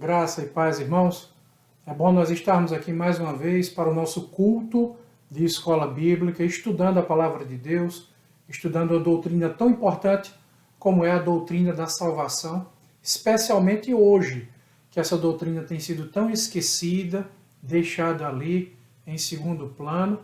Graça e paz, irmãos. É bom nós estarmos aqui mais uma vez para o nosso culto de escola bíblica, estudando a palavra de Deus, estudando a doutrina tão importante como é a doutrina da salvação, especialmente hoje, que essa doutrina tem sido tão esquecida, deixada ali em segundo plano.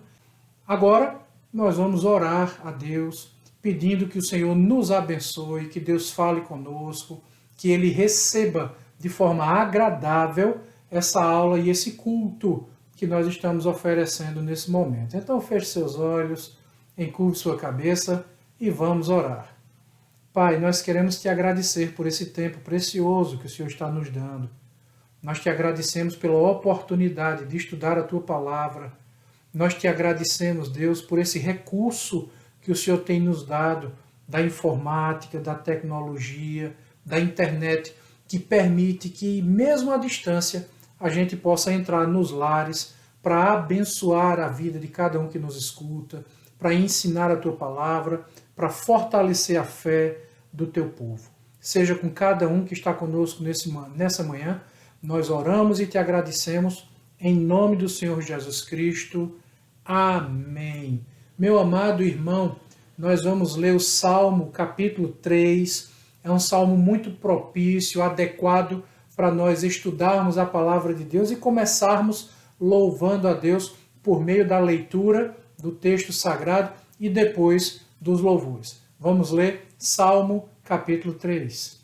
Agora, nós vamos orar a Deus, pedindo que o Senhor nos abençoe, que Deus fale conosco, que Ele receba de forma agradável essa aula e esse culto que nós estamos oferecendo nesse momento. Então feche seus olhos, encurve sua cabeça e vamos orar. Pai, nós queremos te agradecer por esse tempo precioso que o Senhor está nos dando. Nós te agradecemos pela oportunidade de estudar a tua palavra. Nós te agradecemos, Deus, por esse recurso que o Senhor tem nos dado da informática, da tecnologia, da internet, que permite que, mesmo à distância, a gente possa entrar nos lares para abençoar a vida de cada um que nos escuta, para ensinar a tua palavra, para fortalecer a fé do teu povo. Seja com cada um que está conosco nessa manhã, nós oramos e te agradecemos em nome do Senhor Jesus Cristo. Amém. Meu amado irmão, nós vamos ler o Salmo capítulo 3, é um salmo muito propício, adequado para nós estudarmos a palavra de Deus e começarmos louvando a Deus por meio da leitura do texto sagrado e depois dos louvores. Vamos ler Salmo capítulo 3.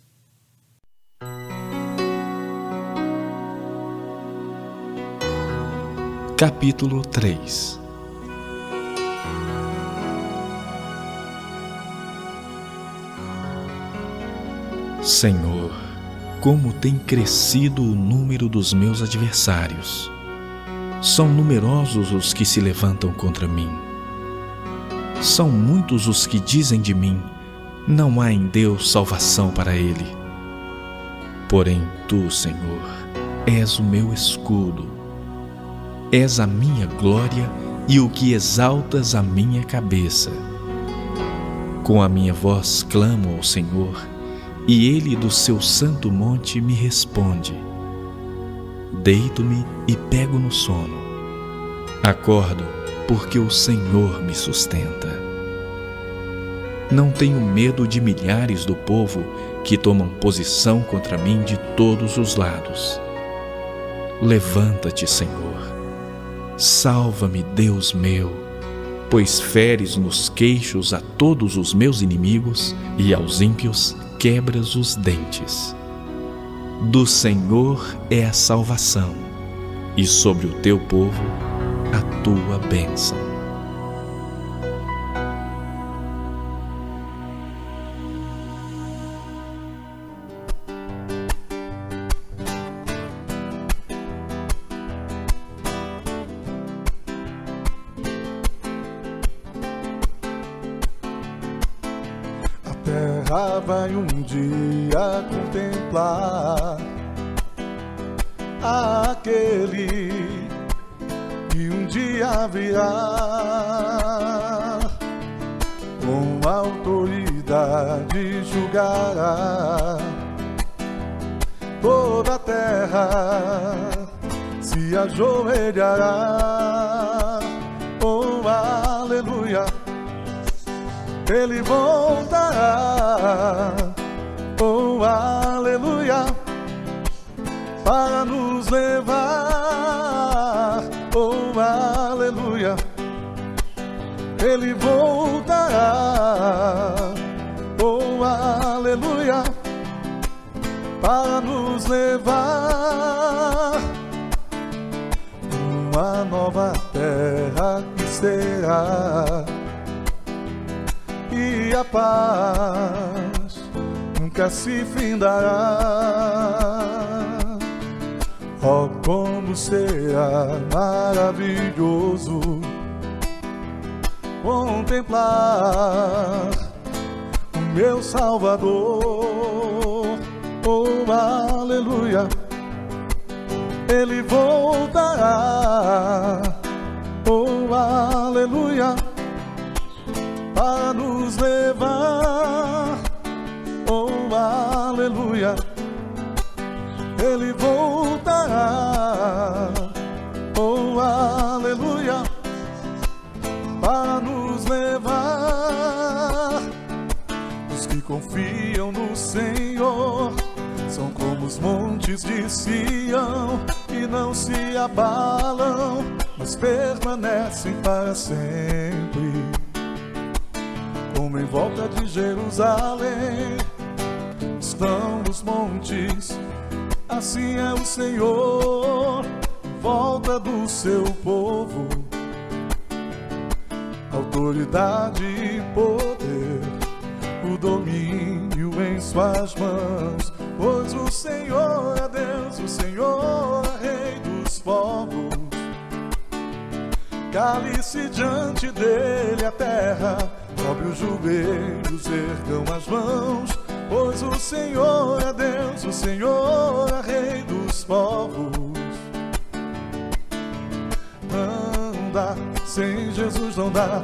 Capítulo 3. Senhor, como tem crescido o número dos meus adversários. São numerosos os que se levantam contra mim. São muitos os que dizem de mim, não há em Deus salvação para ele. Porém tu, Senhor, és o meu escudo. És a minha glória e o que exaltas a minha cabeça. Com a minha voz clamo ao Senhor, e Ele do seu santo monte me responde. Deito-me e pego no sono. Acordo, porque o Senhor me sustenta. Não tenho medo de milhares do povo que tomam posição contra mim de todos os lados. Levanta-te, Senhor. Salva-me, Deus meu, pois feres nos queixos a todos os meus inimigos e aos ímpios quebras os dentes. Do Senhor é a salvação, e sobre o teu povo a tua bênção. Terra vai um dia contemplar aquele que um dia virá, com autoridade julgará. Toda a terra se ajoelhará. Oh, aleluia! Ele voltará, oh aleluia, para nos levar, oh aleluia. Ele voltará, oh aleluia, para nos levar. Uma nova terra que será, e a paz nunca se findará. Oh, como será maravilhoso contemplar o meu Salvador. Oh, aleluia, Ele voltará. Oh, aleluia, para nos levar. Oh, aleluia, Ele voltará, oh aleluia, para nos levar. Os que confiam no Senhor são como os montes de Sião, que não se abalam, mas permanecem para sempre. Como em volta de Jerusalém estão os montes, assim é o Senhor em volta do seu povo. Autoridade e poder, o domínio em suas mãos, pois o Senhor é Deus, o Senhor é Rei dos povos. Cale-se diante dele a terra, dobre os joelhos, ergam as mãos, pois o Senhor é Deus, o Senhor é Rei dos povos. Não dá, sem Jesus não dá,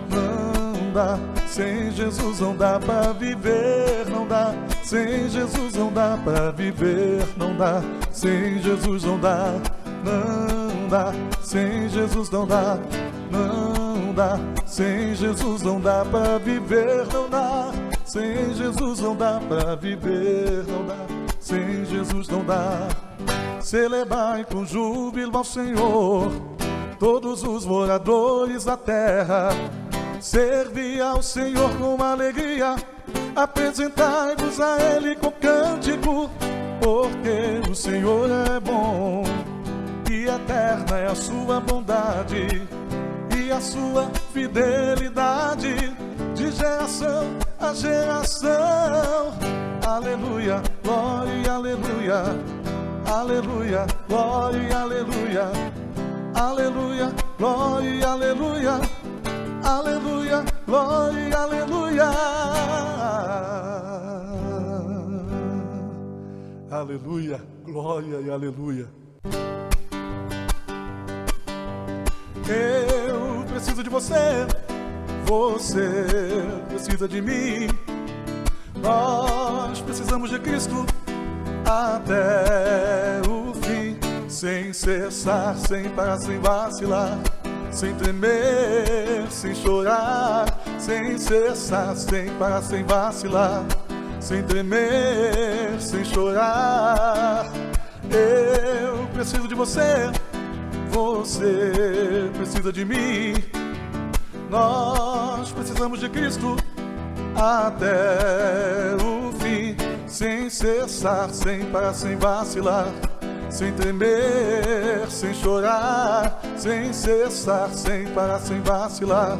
não dá, sem Jesus não dá pra viver, não dá, sem Jesus não dá pra viver, não dá, sem Jesus não dá, não dá, sem Jesus não dá, não dá, sem Jesus não dá pra viver, não dá, sem Jesus não dá pra viver, não dá, sem Jesus não dá. Celebrai com júbilo ao Senhor todos os moradores da terra, servi ao Senhor com alegria, apresentai-vos a Ele com cântico, porque o Senhor é bom e eterna é a sua bondade e a sua fidelidade, de geração a geração. Aleluia, glória, aleluia, aleluia, glória, aleluia, aleluia, glória, aleluia, aleluia, glória, aleluia, aleluia, glória e aleluia. Eu preciso de você, você precisa de mim, nós precisamos de Cristo até o fim, sem cessar, sem parar, sem vacilar, sem tremer, sem chorar, sem cessar, sem parar, sem vacilar, sem tremer, sem chorar. Eu preciso de você, você precisa de mim, nós precisamos de Cristo até o fim, sem cessar, sem parar, sem vacilar, sem tremer, sem chorar, sem cessar, sem parar, sem vacilar,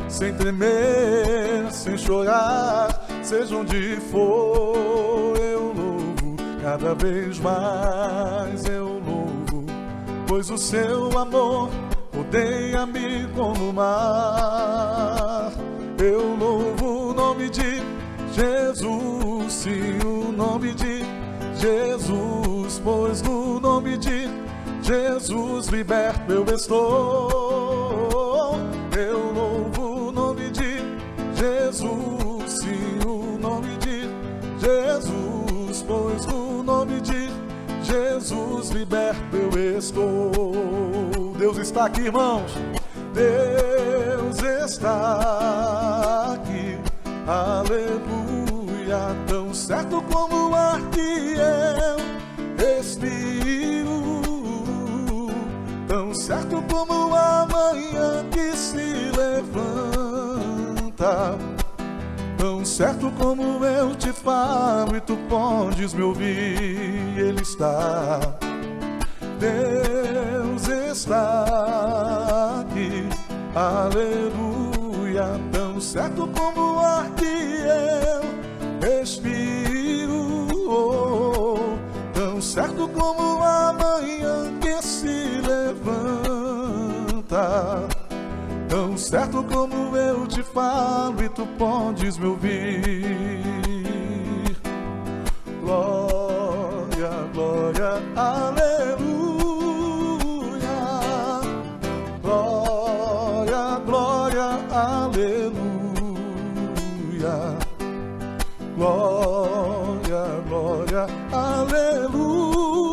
sem tremer, sem chorar. Seja onde for, eu louvo, cada vez mais eu louvo, pois o seu amor rodeia-me como o mar. Eu louvo o nome de Jesus, sim, o nome de Jesus, pois no nome de Jesus liberto eu estou. Eu louvo o nome de Jesus, sim, o nome de Jesus, pois no nome de Jesus liberto eu estou. Deus está aqui, irmãos, Deus está aqui, aleluia, tão certo como o ar que eu respiro, tão certo como a manhã que se levanta, tão certo como eu te falo e tu podes me ouvir, Ele está. Deus está aqui, aleluia, tão certo como o ar que eu respiro, tão certo como a manhã que se levanta, tão certo como eu te falo e tu podes me ouvir. Glória, glória, aleluia, glória, glória, aleluia, glória, glória, aleluia.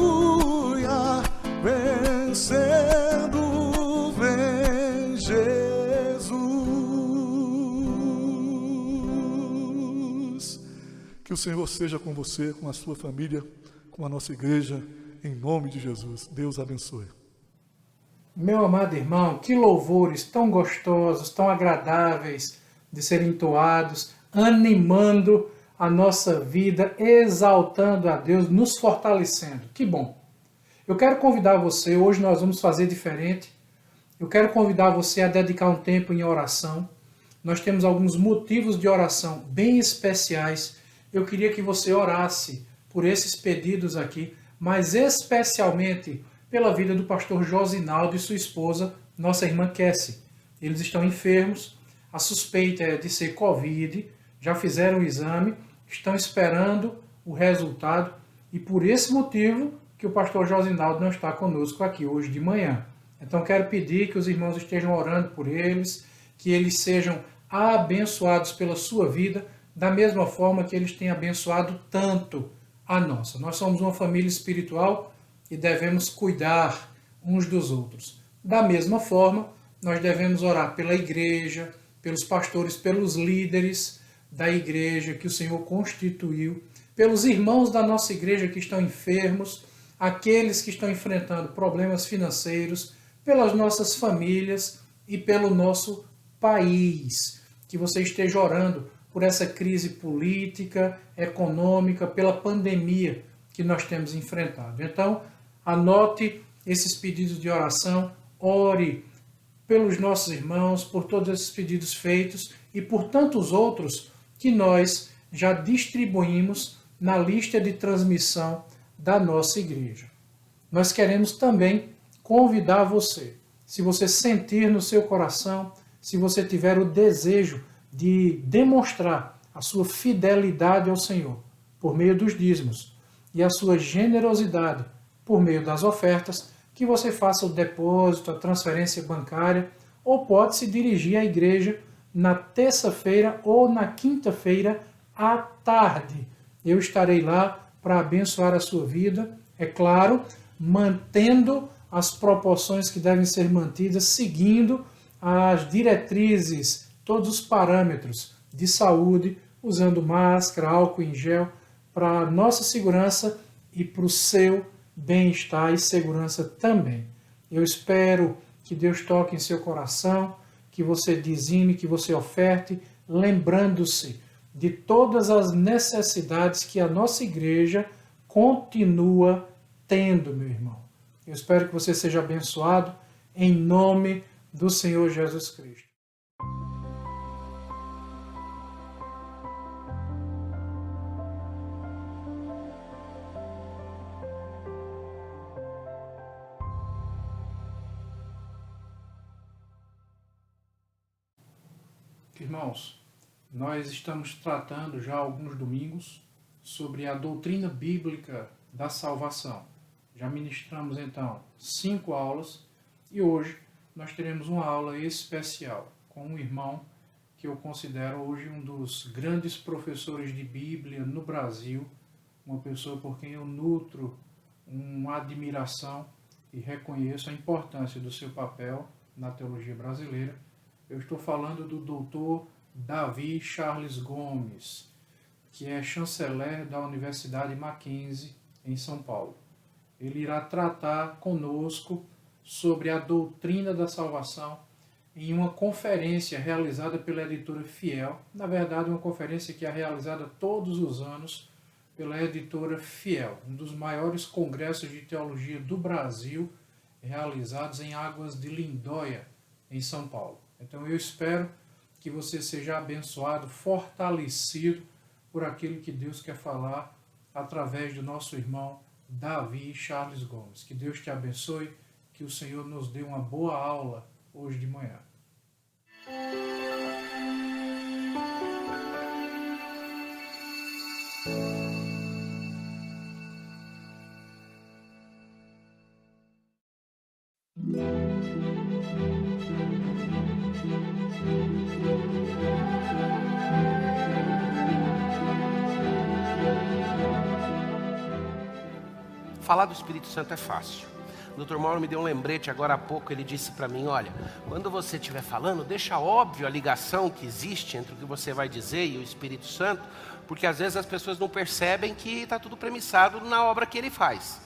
o Senhor seja com você, com a sua família, com a nossa igreja, em nome de Jesus. Deus abençoe. Meu amado irmão, que louvores tão gostosos, tão agradáveis de serem entoados, animando a nossa vida, exaltando a Deus, nos fortalecendo. Que bom! Eu quero convidar você, hoje nós vamos fazer diferente, eu quero convidar você a dedicar um tempo em oração. Nós temos alguns motivos de oração bem especiais. Eu queria que você orasse por esses pedidos aqui, mas especialmente pela vida do pastor Josinaldo e sua esposa, nossa irmã Cassie. Eles estão enfermos, a suspeita é de ser Covid, já fizeram o exame, estão esperando o resultado e por esse motivo que o pastor Josinaldo não está conosco aqui hoje de manhã. Então quero pedir que os irmãos estejam orando por eles, que eles sejam abençoados pela sua vida, da mesma forma que eles têm abençoado tanto a nossa. Nós somos uma família espiritual e devemos cuidar uns dos outros. Da mesma forma, nós devemos orar pela igreja, pelos pastores, pelos líderes da igreja que o Senhor constituiu, pelos irmãos da nossa igreja que estão enfermos, aqueles que estão enfrentando problemas financeiros, pelas nossas famílias e pelo nosso país. Que você esteja orando por essa crise política, econômica, pela pandemia que nós temos enfrentado. Então, anote esses pedidos de oração, ore pelos nossos irmãos, por todos esses pedidos feitos e por tantos outros que nós já distribuímos na lista de transmissão da nossa igreja. Nós queremos também convidar você, se você sentir no seu coração, se você tiver o desejo de demonstrar a sua fidelidade ao Senhor por meio dos dízimos e a sua generosidade por meio das ofertas, que você faça o depósito, a transferência bancária, ou pode se dirigir à igreja na terça-feira ou na quinta-feira à tarde. Eu estarei lá para abençoar a sua vida, é claro, mantendo as proporções que devem ser mantidas, seguindo as diretrizes, todos os parâmetros de saúde, usando máscara, álcool em gel, para a nossa segurança e para o seu bem-estar e segurança também. Eu espero que Deus toque em seu coração, que você dizime, que você oferte, lembrando-se de todas as necessidades que a nossa igreja continua tendo, meu irmão. Eu espero que você seja abençoado em nome do Senhor Jesus Cristo. Irmãos, nós estamos tratando já há alguns domingos sobre a doutrina bíblica da salvação. Já ministramos então 5 aulas e hoje nós teremos uma aula especial com um irmão que eu considero hoje um dos grandes professores de Bíblia no Brasil, uma pessoa por quem eu nutro uma admiração e reconheço a importância do seu papel na teologia brasileira. Eu estou falando do doutor Davi Charles Gomes, que é chanceler da Universidade Mackenzie, em São Paulo. Ele irá tratar conosco sobre a doutrina da salvação em uma conferência realizada pela editora Fiel. Na verdade, uma conferência que é realizada todos os anos pela editora Fiel, um dos maiores congressos de teologia do Brasil, realizados em Águas de Lindóia, em São Paulo. Então eu espero que você seja abençoado, fortalecido por aquilo que Deus quer falar através do nosso irmão Davi Charles Gomes. Que Deus te abençoe, que o Senhor nos dê uma boa aula hoje de manhã. Falar do Espírito Santo é fácil. O Dr. Mauro me deu um lembrete agora há pouco. Ele disse para mim, olha, quando você estiver falando, deixa óbvio a ligação que existe entre o que você vai dizer e o Espírito Santo, porque às vezes as pessoas não percebem que está tudo premissado na obra que ele faz.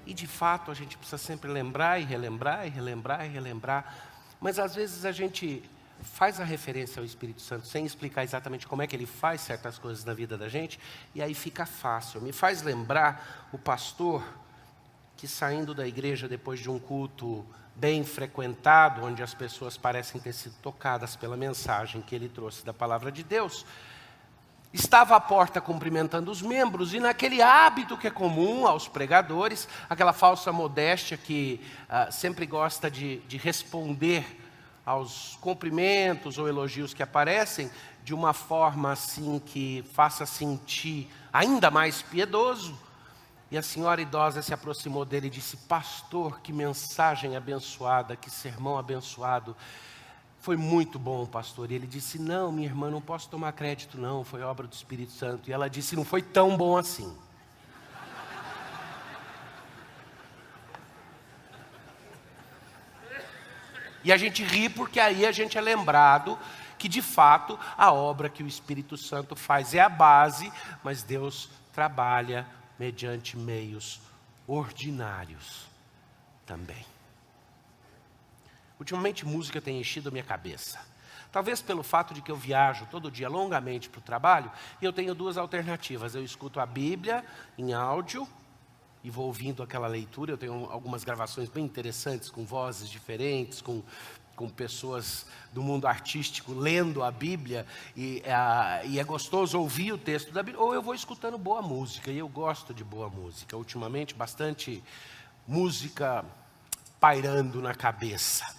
E de fato a gente precisa sempre lembrar e relembrar e relembrar e relembrar. Mas às vezes a gente faz a referência ao Espírito Santo sem explicar exatamente como é que ele faz certas coisas na vida da gente, e aí fica fácil. Me faz lembrar o pastor que, saindo da igreja depois de um culto bem frequentado, onde as pessoas parecem ter sido tocadas pela mensagem que ele trouxe da palavra de Deus, estava à porta cumprimentando os membros, e naquele hábito que é comum aos pregadores, aquela falsa modéstia que sempre gosta de responder aos cumprimentos ou elogios que aparecem, de uma forma assim que faça sentir ainda mais piedoso. E a senhora idosa se aproximou dele e disse, pastor, que mensagem abençoada, que sermão abençoado. Foi muito bom, pastor. E ele disse, não, minha irmã, não posso tomar crédito não, foi obra do Espírito Santo. E ela disse, não foi tão bom assim. E a gente ri porque aí a gente é lembrado que de fato a obra que o Espírito Santo faz é a base, mas Deus trabalha mediante meios ordinários também. Ultimamente música tem enchido a minha cabeça. Talvez pelo fato de que eu viajo todo dia longamente para o trabalho, e eu tenho duas alternativas. Eu escuto a Bíblia em áudio e vou ouvindo aquela leitura. Eu tenho algumas gravações bem interessantes, com vozes diferentes, com pessoas do mundo artístico lendo a Bíblia, e é gostoso ouvir o texto da Bíblia. Ou eu vou escutando boa música, e eu gosto de boa música. Ultimamente, bastante música pairando na cabeça.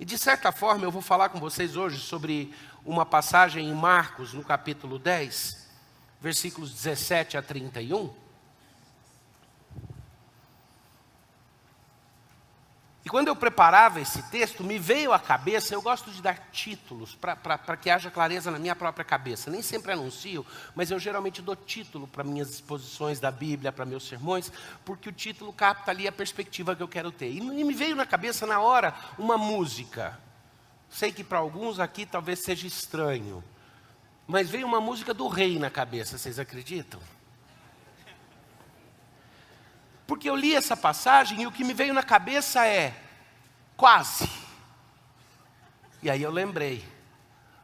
E de certa forma eu vou falar com vocês hoje sobre uma passagem em Marcos, no capítulo 10, versículos 17 a 31. E quando eu preparava esse texto, me veio à cabeça, eu gosto de dar títulos para que haja clareza na minha própria cabeça. Nem sempre anuncio, mas eu geralmente dou título para minhas exposições da Bíblia, para meus sermões, porque o título capta ali a perspectiva que eu quero ter. E me veio na cabeça na hora uma música. Sei que para alguns aqui talvez seja estranho, mas veio uma música do Rei na cabeça, vocês acreditam? Porque eu li essa passagem e o que me veio na cabeça é, quase. E aí eu lembrei,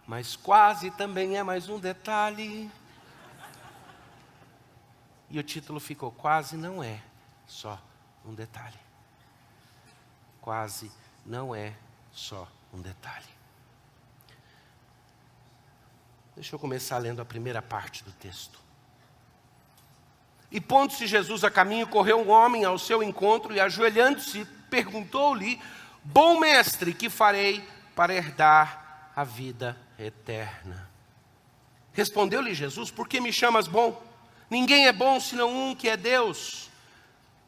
mas quase também é mais um detalhe. E o título ficou, quase não é só um detalhe. Quase não é só um detalhe. Deixa eu começar lendo a primeira parte do texto. E pondo-se Jesus a caminho, correu um homem ao seu encontro e, ajoelhando-se, perguntou-lhe, bom mestre, que farei para herdar a vida eterna? Respondeu-lhe Jesus, por que me chamas bom? Ninguém é bom senão um que é Deus.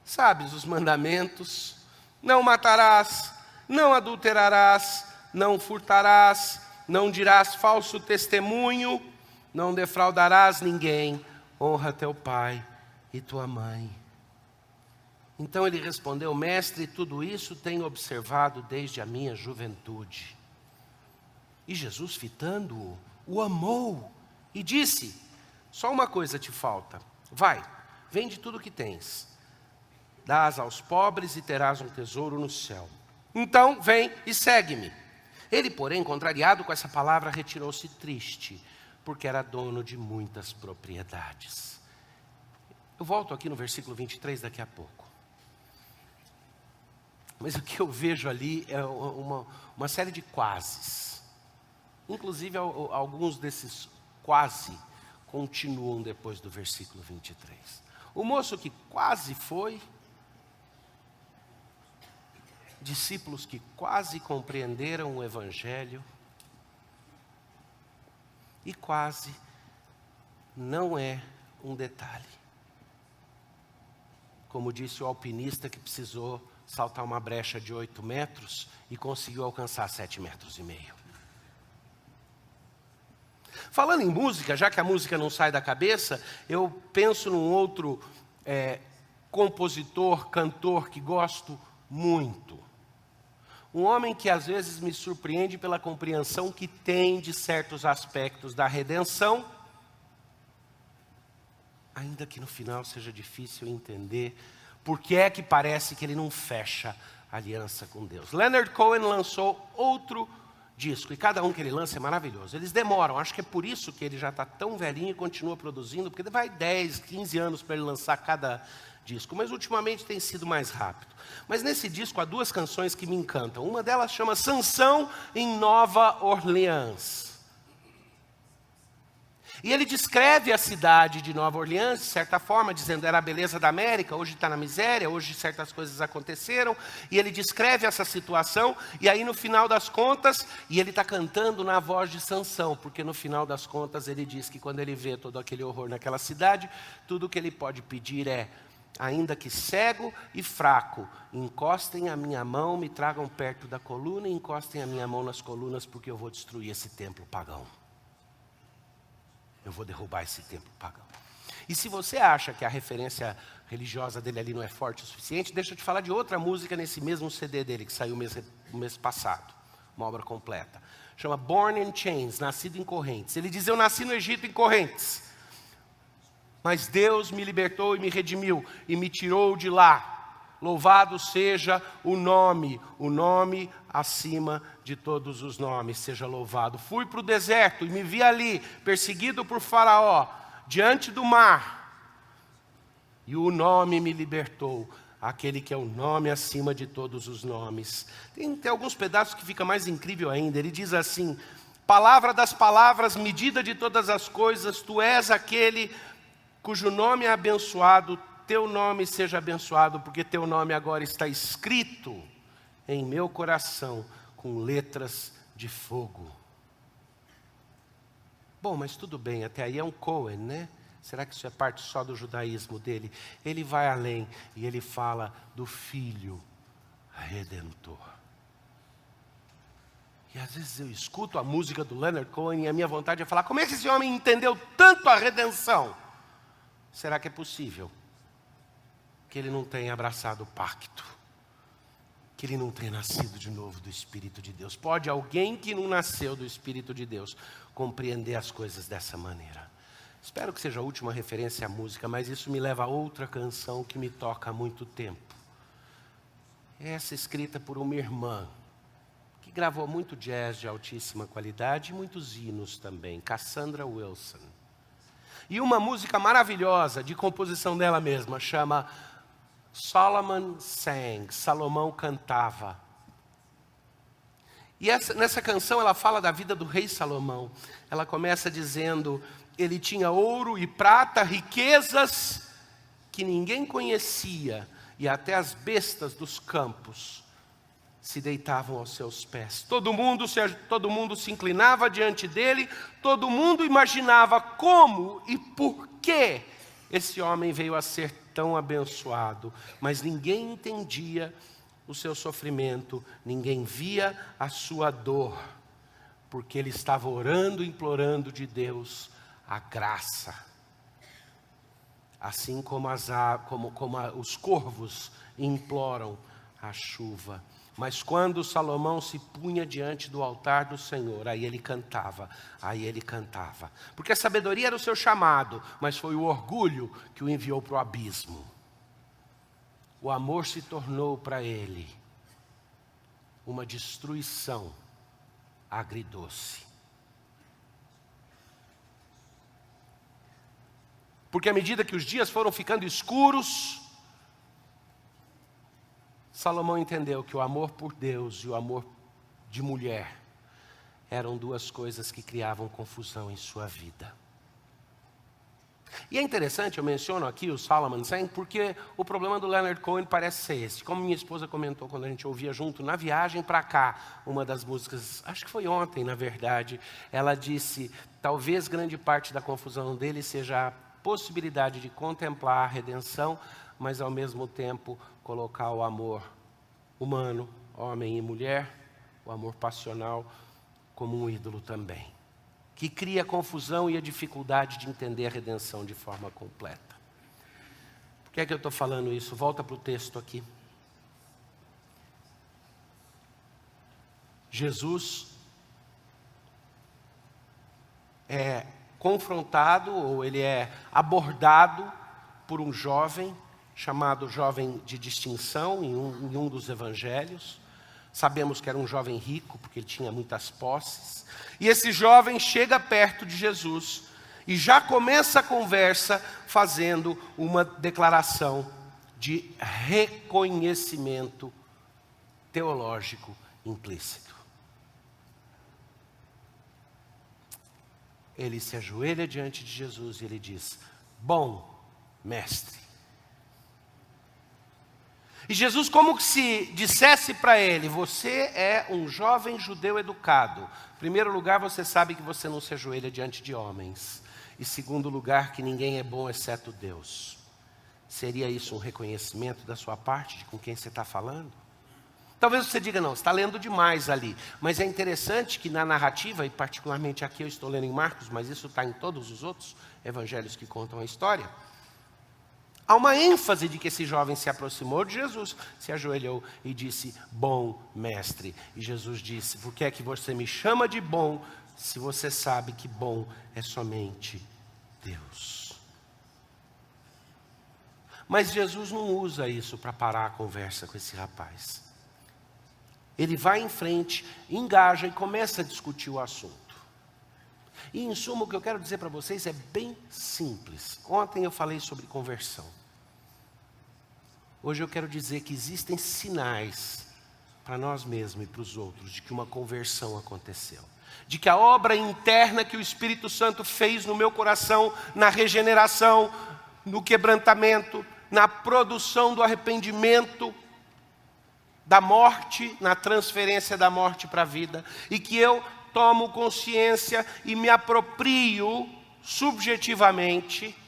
Sabes os mandamentos, não matarás, não adulterarás, não furtarás, não dirás falso testemunho, não defraudarás ninguém, honra teu pai e tua mãe. Então ele respondeu, mestre, tudo isso tenho observado desde a minha juventude. E Jesus, fitando-o, o amou e disse, só uma coisa te falta, vai, vende tudo o que tens, dás aos pobres e terás um tesouro no céu. Então vem e segue-me. Ele, porém, contrariado com essa palavra, retirou-se triste, porque era dono de muitas propriedades. Eu volto aqui no versículo 23 daqui a pouco. Mas o que eu vejo ali é uma série de quases. Inclusive, alguns desses quase continuam depois do versículo 23. O moço que quase foi, discípulos que quase compreenderam o Evangelho, e quase não é um detalhe. Como disse o alpinista que precisou saltar uma brecha de 8 metros e conseguiu alcançar 7,5 metros. Falando em música, já que a música não sai da cabeça, eu penso num outro compositor, cantor que gosto muito. Um homem que às vezes me surpreende pela compreensão que tem de certos aspectos da redenção, ainda que no final seja difícil entender por que é que parece que ele não fecha aliança com Deus. Leonard Cohen lançou outro disco, e cada um que ele lança é maravilhoso. Eles demoram, acho que é por isso que ele já está tão velhinho e continua produzindo, porque vai 10, 15 anos para ele lançar cada disco, mas ultimamente tem sido mais rápido. Mas nesse disco há duas canções que me encantam. Uma delas chama Sansão em Nova Orleans. E ele descreve a cidade de Nova Orleans, de certa forma, dizendo era a beleza da América, hoje está na miséria, hoje certas coisas aconteceram. E ele descreve essa situação, e aí no final das contas, e ele está cantando na voz de Sansão, porque no final das contas ele diz que quando ele vê todo aquele horror naquela cidade, tudo que ele pode pedir é: ainda que cego e fraco, encostem a minha mão, me tragam perto da coluna e encostem a minha mão nas colunas, porque eu vou destruir esse templo pagão. Eu vou derrubar esse templo pagão. E se você acha que a referência religiosa dele ali não é forte o suficiente, deixa eu te falar de outra música nesse mesmo CD dele, que saiu no mês passado, uma obra completa. Chama Born in Chains, Nascido em Correntes. Ele diz: eu nasci no Egito em correntes, mas Deus me libertou e me redimiu e me tirou de lá. Louvado seja o nome acima de todos os nomes, seja louvado. Fui para o deserto e me vi ali, perseguido por Faraó, diante do mar. E o nome me libertou, aquele que é o nome acima de todos os nomes. Tem alguns pedaços que fica mais incrível ainda. Ele diz assim: palavra das palavras, medida de todas as coisas, tu és aquele cujo nome é abençoado, teu nome seja abençoado, porque teu nome agora está escrito em meu coração com letras de fogo. Bom, mas tudo bem, até aí é um Cohen, né? Será que isso é parte só do judaísmo dele? Ele vai além e ele fala do Filho Redentor. E às vezes eu escuto a música do Leonard Cohen e a minha vontade é falar: como é que esse homem entendeu tanto a redenção? Será que é possível que ele não tenha abraçado o pacto? Que ele não tenha nascido de novo do Espírito de Deus? Pode alguém que não nasceu do Espírito de Deus compreender as coisas dessa maneira? Espero que seja a última referência à música, mas isso me leva a outra canção que me toca há muito tempo. Essa escrita por uma irmã que gravou muito jazz de altíssima qualidade e muitos hinos também, Cassandra Wilson. E uma música maravilhosa de composição dela mesma, chama Solomon Sang, Salomão cantava. E nessa canção ela fala da vida do rei Salomão. Ela começa dizendo: ele tinha ouro e prata, riquezas que ninguém conhecia, e até as bestas dos campos se deitavam aos seus pés. Todo mundo se inclinava diante dele, todo mundo imaginava como e por que esse homem veio a ser tão abençoado, mas ninguém entendia o seu sofrimento, ninguém via a sua dor, porque ele estava orando, implorando de Deus a graça. Assim como os corvos imploram a chuva. Mas quando Salomão se punha diante do altar do Senhor, aí ele cantava. Porque a sabedoria era o seu chamado, mas foi o orgulho que o enviou para o abismo. O amor se tornou para ele uma destruição agridoce. Porque à medida que os dias foram ficando escuros, Salomão entendeu que o amor por Deus e o amor de mulher eram duas coisas que criavam confusão em sua vida. E é interessante, eu menciono aqui o Solomon Sang, porque o problema do Leonard Cohen parece ser esse. Como minha esposa comentou quando a gente ouvia junto, na viagem para cá, uma das músicas, acho que foi ontem na verdade, ela disse: talvez grande parte da confusão dele seja a possibilidade de contemplar a redenção, mas ao mesmo tempo colocar o amor humano, homem e mulher, o amor passional, como um ídolo também, que cria a confusão e a dificuldade de entender a redenção de forma completa. Porque que é que eu estou falando isso? Volta para o texto aqui. Jesus é confrontado, ou ele é abordado por um jovem, chamado jovem de distinção, em um dos evangelhos. Sabemos que era um jovem rico, porque ele tinha muitas posses. E esse jovem chega perto de Jesus e já começa a conversa fazendo uma declaração de reconhecimento teológico implícito. Ele se ajoelha diante de Jesus e ele diz: bom mestre. E Jesus, como que se dissesse para ele: você é um jovem judeu educado. Em primeiro lugar, você sabe que você não se ajoelha diante de homens. E segundo lugar, que ninguém é bom exceto Deus. Seria isso um reconhecimento da sua parte de com quem você está falando? Talvez você diga: não, você está lendo demais ali. Mas é interessante que na narrativa, e particularmente aqui eu estou lendo em Marcos, mas isso está em todos os outros evangelhos que contam a história, há uma ênfase de que esse jovem se aproximou de Jesus, se ajoelhou e disse: bom mestre. E Jesus disse: por que é que você me chama de bom, se você sabe que bom é somente Deus? Mas Jesus não usa isso para parar a conversa com esse rapaz. Ele vai em frente, engaja e começa a discutir o assunto. E em suma, o que eu quero dizer para vocês é bem simples. Ontem eu falei sobre conversão. Hoje eu quero dizer que existem sinais para nós mesmos e para os outros de que uma conversão aconteceu. De que a obra interna que o Espírito Santo fez no meu coração, na regeneração, no quebrantamento, na produção do arrependimento, da morte, na transferência da morte para a vida, e que eu tomo consciência e me aproprio subjetivamente.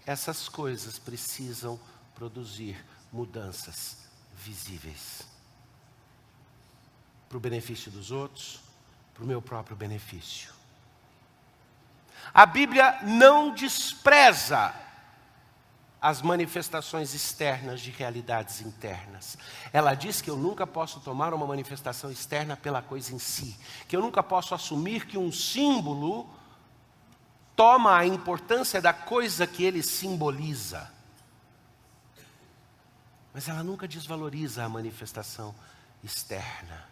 Essas coisas precisam produzir mudanças visíveis. Para o benefício dos outros, para o meu próprio benefício. A Bíblia não despreza as manifestações externas de realidades internas. Ela diz que eu nunca posso tomar uma manifestação externa pela coisa em si. Que eu nunca posso assumir que um símbolo toma a importância da coisa que ele simboliza. Mas ela nunca desvaloriza a manifestação externa.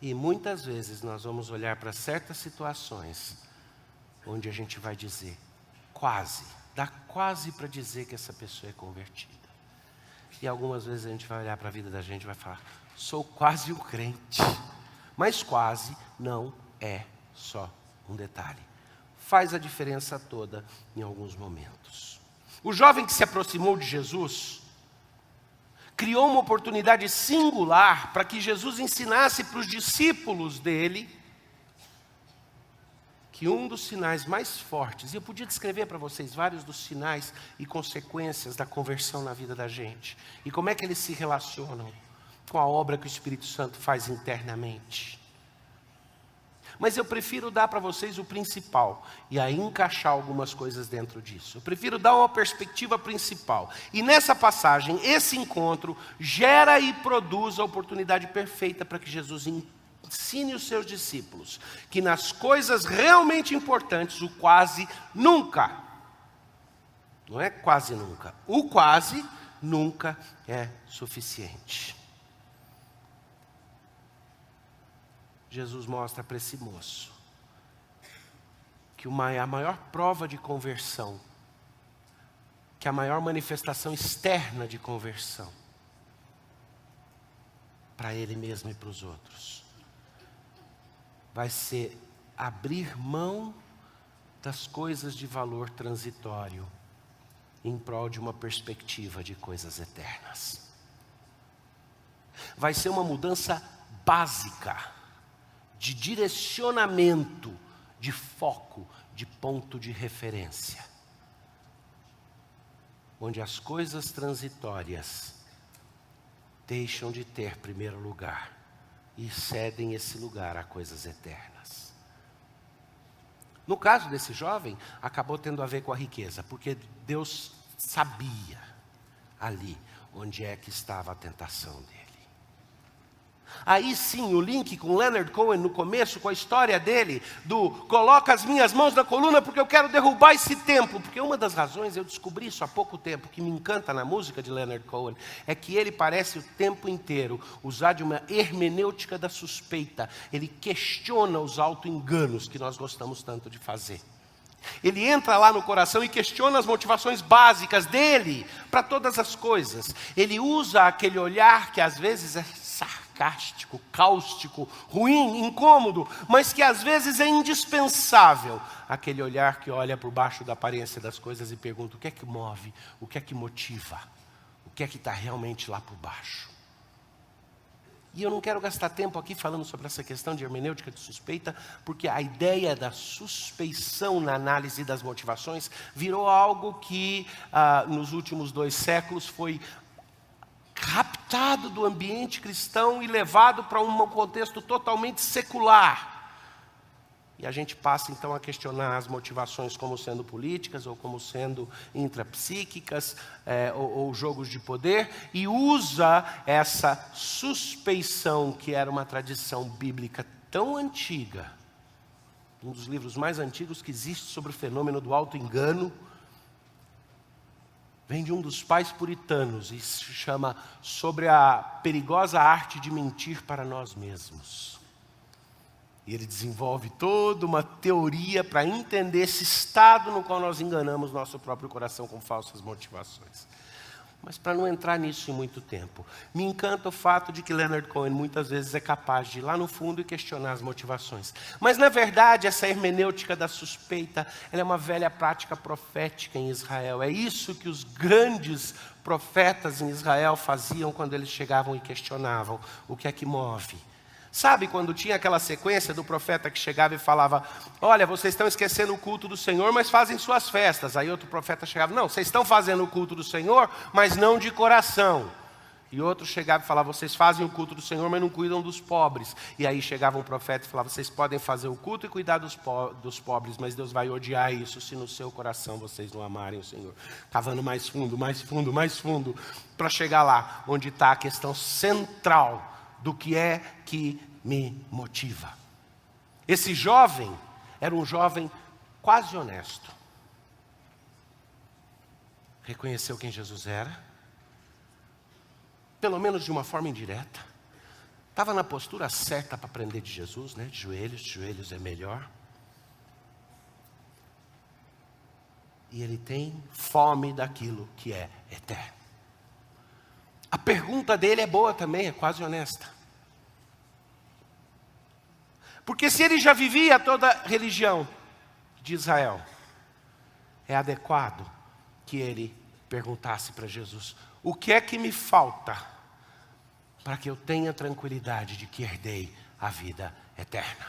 E muitas vezes nós vamos olhar para certas situações onde a gente vai dizer: quase, dá quase para dizer que essa pessoa é convertida. E algumas vezes a gente vai olhar para a vida da gente e vai falar: sou quase um crente. Mas quase não é só um detalhe. Faz a diferença toda em alguns momentos. O jovem que se aproximou de Jesus criou uma oportunidade singular para que Jesus ensinasse para os discípulos dele que um dos sinais mais fortes, e eu podia descrever para vocês vários dos sinais e consequências da conversão na vida da gente, e como é que eles se relacionam com a obra que o Espírito Santo faz internamente. Mas eu prefiro dar para vocês o principal, e aí encaixar algumas coisas dentro disso. Eu prefiro dar uma perspectiva principal. E nessa passagem, esse encontro gera e produz a oportunidade perfeita para que Jesus ensine os seus discípulos que nas coisas realmente importantes, o quase nunca, não é quase nunca, o quase nunca é suficiente. Jesus mostra para esse moço que a maior prova de conversão, que a maior manifestação externa de conversão, para ele mesmo e para os outros, vai ser abrir mão das coisas de valor transitório em prol de uma perspectiva de coisas eternas. Vai ser uma mudança básica de direcionamento, de foco, de ponto de referência, onde as coisas transitórias deixam de ter primeiro lugar e cedem esse lugar a coisas eternas. No caso desse jovem, acabou tendo a ver com a riqueza, porque Deus sabia ali onde é que estava a tentação dele. Aí sim, o link com Leonard Cohen no começo, com a história dele, do coloca as minhas mãos na coluna porque eu quero derrubar esse templo. Porque uma das razões, eu descobri isso há pouco tempo, que me encanta na música de Leonard Cohen, é que ele parece o tempo inteiro usar de uma hermenêutica da suspeita. Ele questiona os auto-enganos que nós gostamos tanto de fazer. Ele entra lá no coração e questiona as motivações básicas dele para todas as coisas. Ele usa aquele olhar que às vezes é sarcástico, cáustico, ruim, incômodo, mas que às vezes é indispensável. Aquele olhar que olha por baixo da aparência das coisas e pergunta o que é que move, o que é que motiva, o que é que está realmente lá por baixo. E eu não quero gastar tempo aqui falando sobre essa questão de hermenêutica de suspeita, porque a ideia da suspeição na análise das motivações virou algo que nos últimos 2 séculos foi raptado do ambiente cristão e levado para um contexto totalmente secular. E a gente passa então a questionar as motivações como sendo políticas ou como sendo intrapsíquicas ou jogos de poder, e usa essa suspeição que era uma tradição bíblica tão antiga, um dos livros mais antigos que existe sobre o fenômeno do auto-engano, vem de um dos pais puritanos e se chama Sobre a Perigosa Arte de Mentir para Nós Mesmos. E ele desenvolve toda uma teoria para entender esse estado no qual nós enganamos nosso próprio coração com falsas motivações. Mas para não entrar nisso em muito tempo, me encanta o fato de que Leonard Cohen muitas vezes é capaz de ir lá no fundo e questionar as motivações. Mas na verdade essa hermenêutica da suspeita, ela é uma velha prática profética em Israel. É isso que os grandes profetas em Israel faziam quando eles chegavam e questionavam o que é que move. Sabe quando tinha aquela sequência do profeta que chegava e falava, olha, vocês estão esquecendo o culto do Senhor, mas fazem suas festas. Aí outro profeta chegava, não, vocês estão fazendo o culto do Senhor, mas não de coração. E outro chegava e falava, vocês fazem o culto do Senhor, mas não cuidam dos pobres. E aí chegava um profeta e falava, vocês podem fazer o culto e cuidar dos pobres, mas Deus vai odiar isso se no seu coração vocês não amarem o Senhor. Cavando mais fundo, mais fundo, mais fundo, para chegar lá onde está a questão central do que é que me motiva. Esse jovem era um jovem quase honesto. Reconheceu quem Jesus era, pelo menos de uma forma indireta. Estava na postura certa para aprender de Jesus, né? De joelhos é melhor. E ele tem fome daquilo que é eterno. A pergunta dele é boa também, é quase honesta. Porque se ele já vivia toda a religião de Israel, é adequado que ele perguntasse para Jesus, o que é que me falta para que eu tenha tranquilidade de que herdei a vida eterna?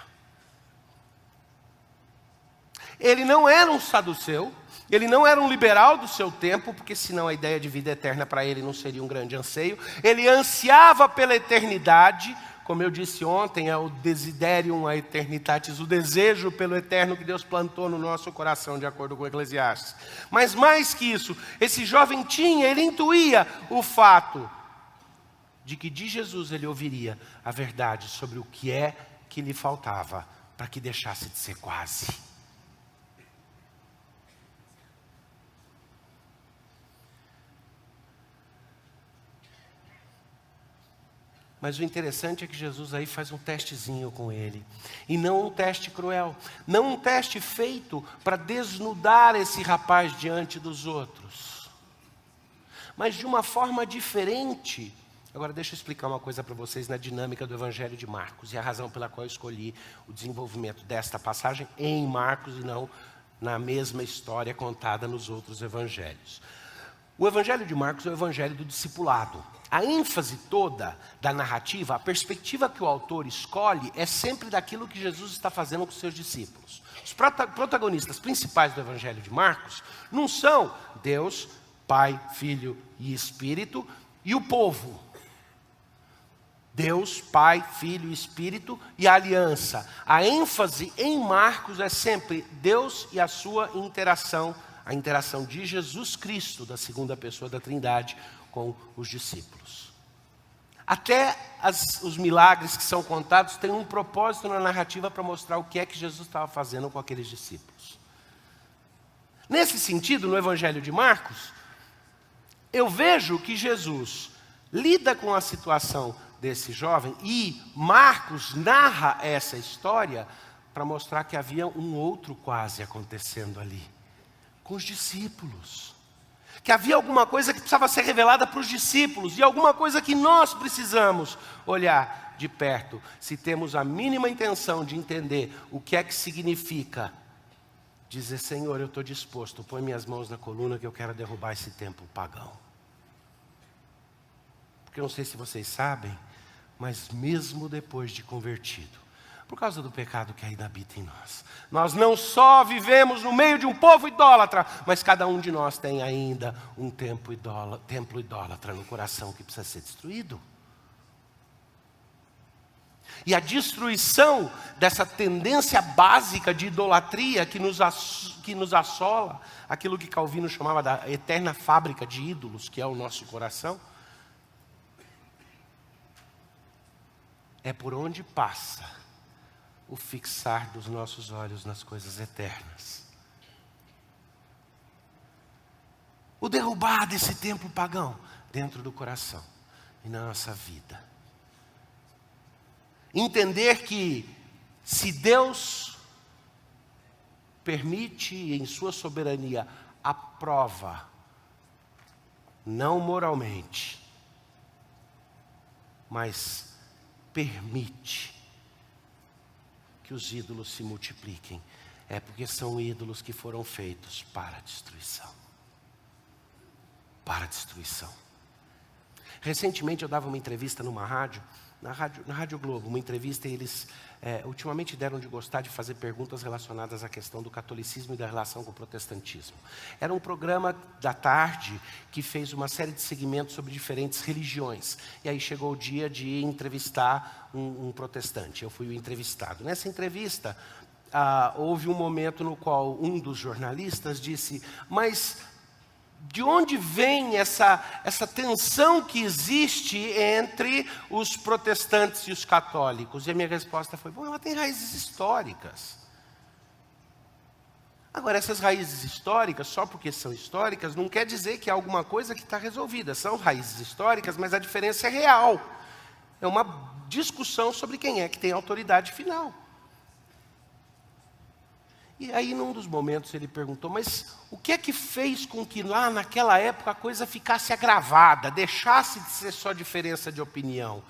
Ele não era um saduceu, ele não era um liberal do seu tempo, porque senão a ideia de vida eterna para ele não seria um grande anseio. Ele ansiava pela eternidade, como eu disse ontem, é o desiderium aeternitatis, o desejo pelo eterno que Deus plantou no nosso coração, de acordo com Eclesiastes. Mas mais que isso, esse jovem ele intuía o fato de que de Jesus ele ouviria a verdade sobre o que é que lhe faltava para que deixasse de ser quase. Mas o interessante é que Jesus aí faz um testezinho com ele. E não um teste cruel. Não um teste feito para desnudar esse rapaz diante dos outros. Mas de uma forma diferente. Agora deixa eu explicar uma coisa para vocês na dinâmica do Evangelho de Marcos. E a razão pela qual eu escolhi o desenvolvimento desta passagem em Marcos e não na mesma história contada nos outros evangelhos. O Evangelho de Marcos é o Evangelho do discipulado. A ênfase toda da narrativa, a perspectiva que o autor escolhe é sempre daquilo que Jesus está fazendo com os seus discípulos. Os protagonistas principais do Evangelho de Marcos não são Deus, Pai, Filho e Espírito e o povo. Deus, Pai, Filho e Espírito e a aliança. A ênfase em Marcos é sempre Deus e a sua interação, a interação de Jesus Cristo, da segunda pessoa da Trindade, com os discípulos. Até os milagres que são contados têm um propósito na narrativa para mostrar o que é que Jesus estava fazendo com aqueles discípulos. Nesse sentido, no Evangelho de Marcos, eu vejo que Jesus lida com a situação desse jovem e Marcos narra essa história para mostrar que havia um outro quase acontecendo ali, com os discípulos. Que havia alguma coisa que precisava ser revelada para os discípulos e alguma coisa que nós precisamos olhar de perto, se temos a mínima intenção de entender o que é que significa dizer: Senhor, eu estou disposto, põe minhas mãos na coluna que eu quero derrubar esse templo pagão. Porque eu não sei se vocês sabem, mas mesmo depois de convertido, por causa do pecado que ainda habita em nós, nós não só vivemos no meio de um povo idólatra, mas cada um de nós tem ainda um templo idólatra no coração que precisa ser destruído. E a destruição dessa tendência básica de idolatria que nos assola, aquilo que Calvino chamava da eterna fábrica de ídolos, que é o nosso coração, é por onde passa o fixar dos nossos olhos nas coisas eternas. O derrubar desse templo pagão dentro do coração e na nossa vida. Entender que se Deus permite em sua soberania aprova, não moralmente, mas permite que os ídolos se multipliquem, é porque são ídolos que foram feitos para a destruição. Para a destruição. Recentemente eu dava uma entrevista numa rádio, na Rádio Globo, uma entrevista, e eles ultimamente deram de gostar de fazer perguntas relacionadas à questão do catolicismo e da relação com o protestantismo. Era um programa da tarde que fez uma série de segmentos sobre diferentes religiões. E aí chegou o dia de entrevistar um protestante. Eu fui o entrevistado. Nessa entrevista, houve um momento no qual um dos jornalistas disse: mas de onde vem essa tensão que existe entre os protestantes e os católicos? E a minha resposta foi: bom, ela tem raízes históricas. Agora, essas raízes históricas, só porque são históricas, não quer dizer que é alguma coisa que está resolvida. São raízes históricas, mas a diferença é real. É uma discussão sobre quem é que tem a autoridade final. E aí, num dos momentos, ele perguntou: mas o que é que fez com que lá naquela época a coisa ficasse agravada, deixasse de ser só diferença de opinião?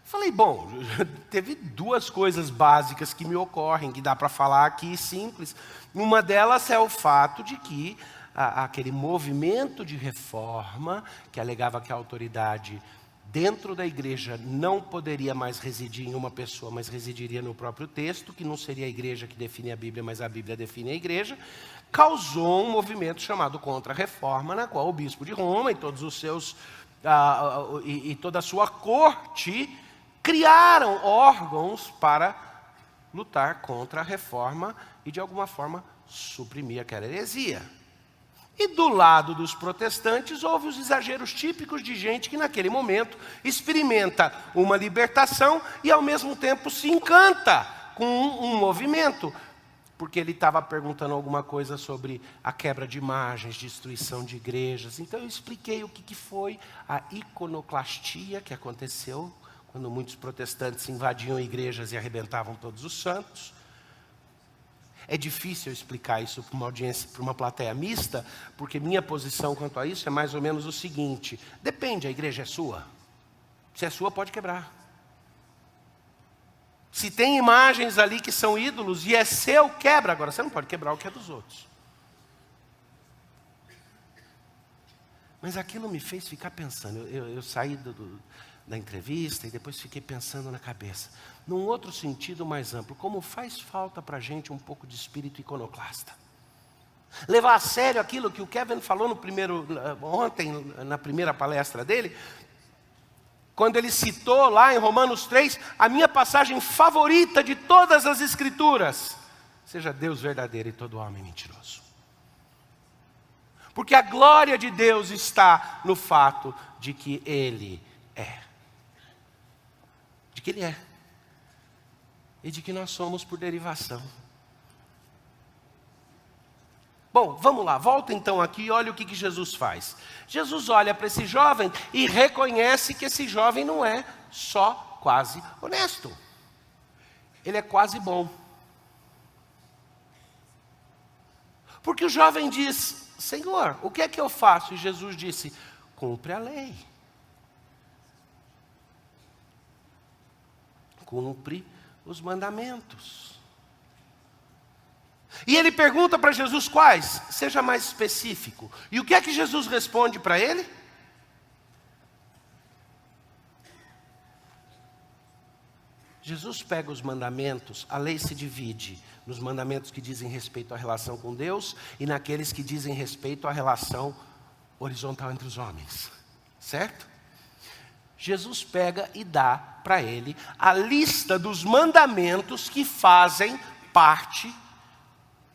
Falei: bom, teve duas coisas básicas que me ocorrem, que dá para falar aqui, simples. Uma delas é o fato de que aquele movimento de reforma, que alegava que a autoridade dentro da igreja não poderia mais residir em uma pessoa, mas residiria no próprio texto, que não seria a igreja que define a Bíblia, mas a Bíblia define a igreja, causou um movimento chamado Contra-Reforma, na qual o bispo de Roma e todos os seus e toda a sua corte criaram órgãos para lutar contra a reforma e de alguma forma suprimir aquela heresia. E do lado dos protestantes houve os exageros típicos de gente que naquele momento experimenta uma libertação e ao mesmo tempo se encanta com um movimento, porque ele estava perguntando alguma coisa sobre a quebra de imagens, destruição de igrejas. Então eu expliquei o que foi a iconoclastia que aconteceu quando muitos protestantes invadiam igrejas e arrebentavam todos os santos. É difícil explicar isso para uma audiência, para uma plateia mista, porque minha posição quanto a isso é mais ou menos o seguinte: depende, a igreja é sua. Se é sua, pode quebrar. Se tem imagens ali que são ídolos e é seu, quebra. Agora, você não pode quebrar o que é dos outros. Mas aquilo me fez ficar pensando. Eu saí da entrevista e depois fiquei pensando na cabeça. Num outro sentido mais amplo, como faz falta para a gente um pouco de espírito iconoclasta. Levar a sério aquilo que o Kevin falou ontem, na primeira palestra dele. quando ele citou lá em Romanos 3, a minha passagem favorita de todas as Escrituras: seja Deus verdadeiro e todo homem mentiroso. Porque a glória de Deus está no fato de que Ele é. De que Ele é. E de que nós somos por derivação. Bom, vamos lá, volta então aqui e olha o que Jesus faz. Jesus olha para esse jovem e reconhece que esse jovem não é só quase honesto. Ele é quase bom. Porque o jovem diz: Senhor, o que é que eu faço? E Jesus disse: cumpre a lei. Cumpre os mandamentos. E ele pergunta para Jesus quais? Seja mais específico. E o que é que Jesus responde para ele? Jesus pega os mandamentos, a lei se divide nos mandamentos que dizem respeito à relação com Deus e naqueles que dizem respeito à relação horizontal entre os homens. Certo? Jesus pega e dá para ele a lista dos mandamentos que fazem parte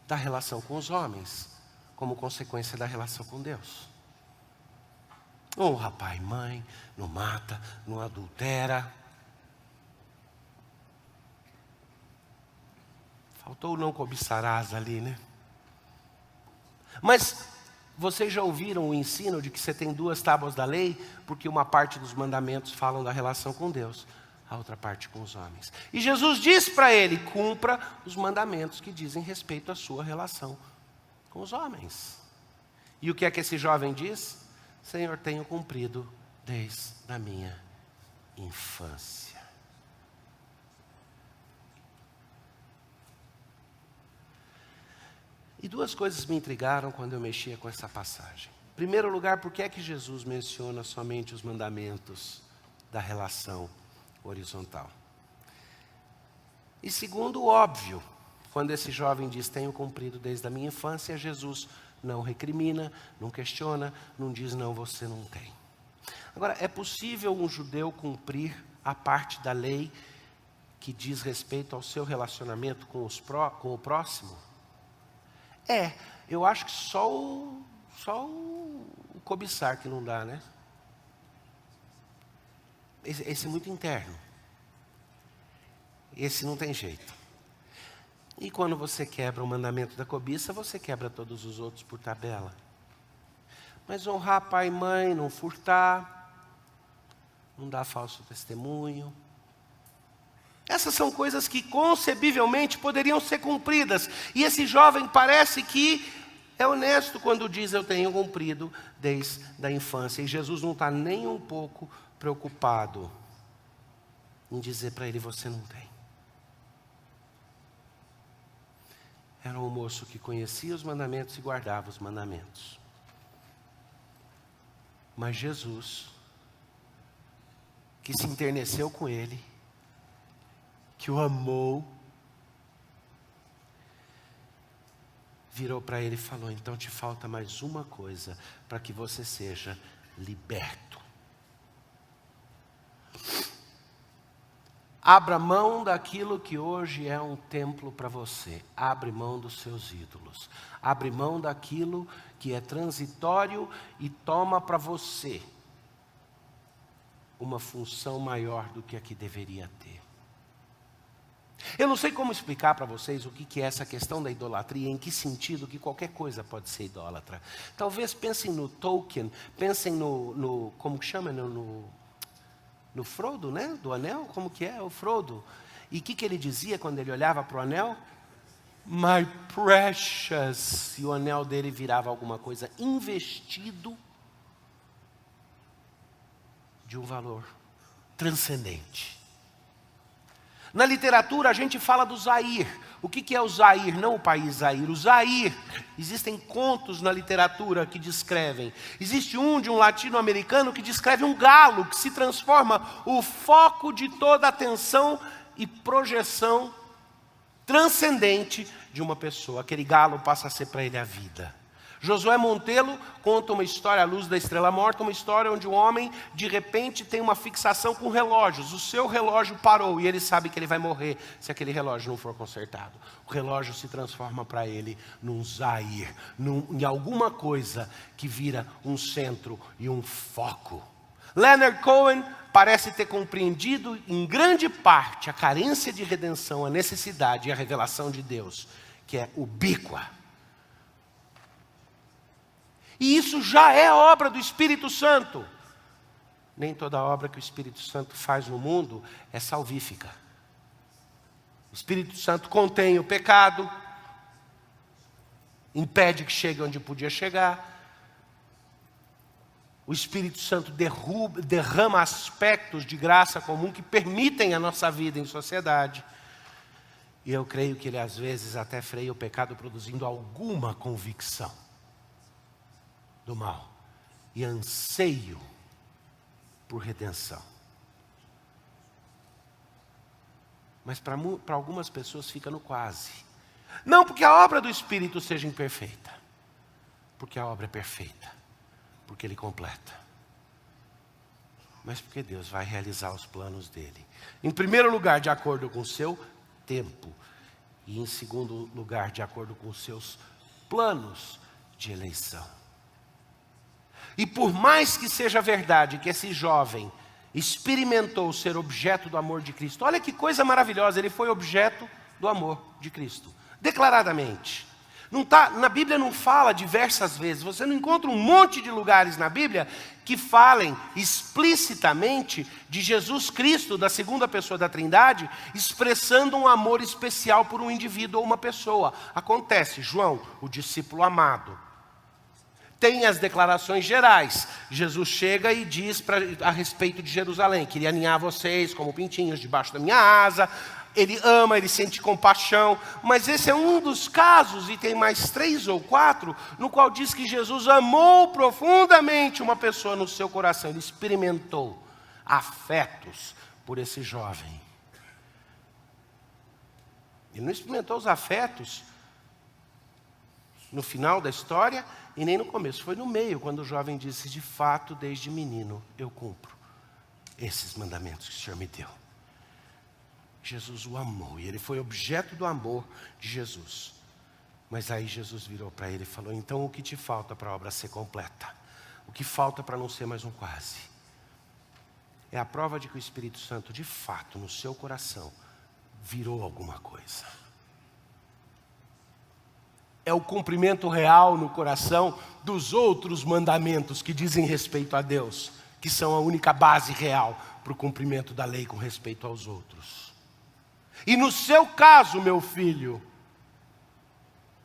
da relação com os homens, como consequência da relação com Deus. Honra pai e mãe, não mata, não adultera. Faltou o não cobiçarás ali, né? Mas vocês já ouviram o ensino de que você tem 2 tábuas da lei, porque uma parte dos mandamentos falam da relação com Deus, a outra parte com os homens. E Jesus diz para ele: cumpra os mandamentos que dizem respeito à sua relação com os homens. E o que é que esse jovem diz? Senhor, tenho cumprido desde a minha infância. E 2 coisas me intrigaram quando eu mexia com essa passagem. Em primeiro lugar, por que é que Jesus menciona somente os mandamentos da relação horizontal? E segundo, óbvio, quando esse jovem diz: tenho cumprido desde a minha infância, Jesus não recrimina, não questiona, não diz: não, você não tem. Agora, é possível um judeu cumprir a parte da lei que diz respeito ao seu relacionamento com o próximo? Eu acho que só o cobiçar que não dá, né? Esse é muito interno. Esse não tem jeito. E quando você quebra o mandamento da cobiça, você quebra todos os outros por tabela. Mas honrar pai e mãe, não furtar, não dar falso testemunho. Essas são coisas que concebivelmente poderiam ser cumpridas. E esse jovem parece que é honesto quando diz: eu tenho cumprido desde a infância. E Jesus não está nem um pouco preocupado em dizer para ele: você não tem. Era um moço que conhecia os mandamentos e guardava os mandamentos. Mas Jesus, que se enterneceu com ele, que o amou, virou para ele e falou: então te falta mais uma coisa para que você seja liberto. Abra mão daquilo que hoje é um templo para você. Abre mão dos seus ídolos. Abre mão daquilo que é transitório e toma para você uma função maior do que a que deveria ter. Eu não sei como explicar para vocês o que é essa questão da idolatria, em que sentido que qualquer coisa pode ser idólatra. Talvez pensem no Tolkien, pensem no como que chama, no Frodo, né? Do anel, como que é o Frodo? E o que ele dizia quando ele olhava para o anel? My precious. E o anel dele virava alguma coisa investido de um valor transcendente. Na literatura a gente fala do Zair. O que é o Zair? Não o país Zair. O Zair, existem contos na literatura que descrevem. Existe um de um latino-americano que descreve um galo que se transforma o foco de toda a atenção e projeção transcendente de uma pessoa. Aquele galo passa a ser para ele a vida. Josué Montelo conta uma história à luz da estrela morta, uma história onde um homem, de repente, tem uma fixação com relógios. O seu relógio parou e ele sabe que ele vai morrer se aquele relógio não for consertado. O relógio se transforma para ele num zair, em alguma coisa que vira um centro e um foco. Leonard Cohen parece ter compreendido em grande parte a carência de redenção, a necessidade e a revelação de Deus, que é ubíqua. E isso já é obra do Espírito Santo. Nem toda obra que o Espírito Santo faz no mundo é salvífica. O Espírito Santo contém o pecado, impede que chegue onde podia chegar. O Espírito Santo derrama aspectos de graça comum que permitem a nossa vida em sociedade. E eu creio que ele às vezes até freia o pecado produzindo alguma convicção do mal e anseio por redenção. Mas para algumas pessoas fica no quase. Não porque a obra do Espírito seja imperfeita, porque a obra é perfeita, porque Ele completa. Mas porque Deus vai realizar os planos dele. Em primeiro lugar, de acordo com o seu tempo. E em segundo lugar, de acordo com os seus planos de eleição. E por mais que seja verdade que esse jovem experimentou ser objeto do amor de Cristo, olha que coisa maravilhosa, ele foi objeto do amor de Cristo, declaradamente. Na Bíblia não fala diversas vezes, você não encontra um monte de lugares na Bíblia que falem explicitamente de Jesus Cristo, da segunda pessoa da Trindade, expressando um amor especial por um indivíduo ou uma pessoa. Acontece, João, o discípulo amado. Tem as declarações gerais. Jesus chega e diz a respeito de Jerusalém: queria aninhar vocês como pintinhos debaixo da minha asa. Ele ama, ele sente compaixão. Mas esse é um dos casos, e tem mais 3 ou 4, no qual diz que Jesus amou profundamente uma pessoa no seu coração. Ele experimentou afetos por esse jovem. Ele não experimentou os afetos no final da história e nem no começo. Foi no meio, quando o jovem disse: de fato, desde menino eu cumpro esses mandamentos que o Senhor me deu. Jesus o amou e ele foi objeto do amor de Jesus. Mas aí Jesus virou para ele e falou: então o que te falta para a obra ser completa? O que falta para não ser mais um quase? É a prova de que o Espírito Santo, de fato, no seu coração, virou alguma coisa. É o cumprimento real no coração dos outros mandamentos que dizem respeito a Deus, que são a única base real para o cumprimento da lei com respeito aos outros. E no seu caso, meu filho,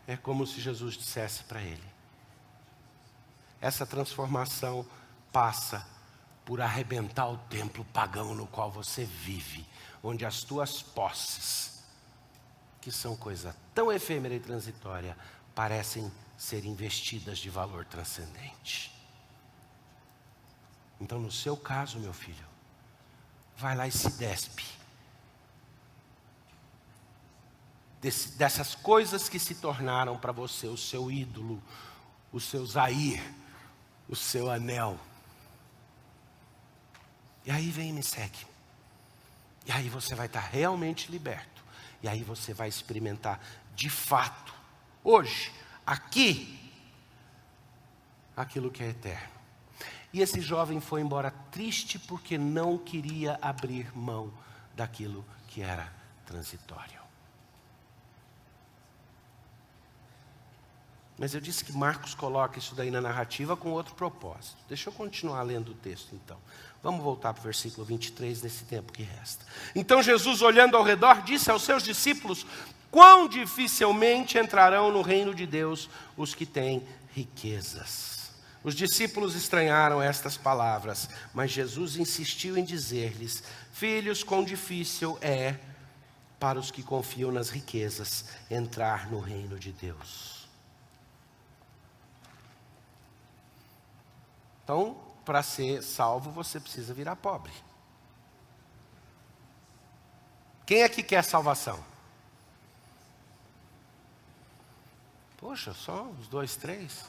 é como se Jesus dissesse para ele: essa transformação passa por arrebentar o templo pagão no qual você vive, onde as tuas posses, que são coisa tão efêmera e transitória, parecem ser investidas de valor transcendente. Então, no seu caso, meu filho, vai lá e se despe dessas coisas que se tornaram para você o seu ídolo, o seu zair, o seu anel. E aí vem e me segue. E aí você vai estar realmente liberto. E aí você vai experimentar de fato, hoje, aqui, aquilo que é eterno. E esse jovem foi embora triste porque não queria abrir mão daquilo que era transitório. Mas eu disse que Marcos coloca isso daí na narrativa com outro propósito. Deixa eu continuar lendo o texto então. Vamos voltar para o versículo 23 nesse tempo que resta. Então Jesus, olhando ao redor, disse aos seus discípulos: quão dificilmente entrarão no reino de Deus os que têm riquezas. Os discípulos estranharam estas palavras, mas Jesus insistiu em dizer-lhes: filhos, quão difícil é para os que confiam nas riquezas entrar no reino de Deus. Então, para ser salvo, você precisa virar pobre. Quem é que quer salvação? Poxa, só uns 2, 3.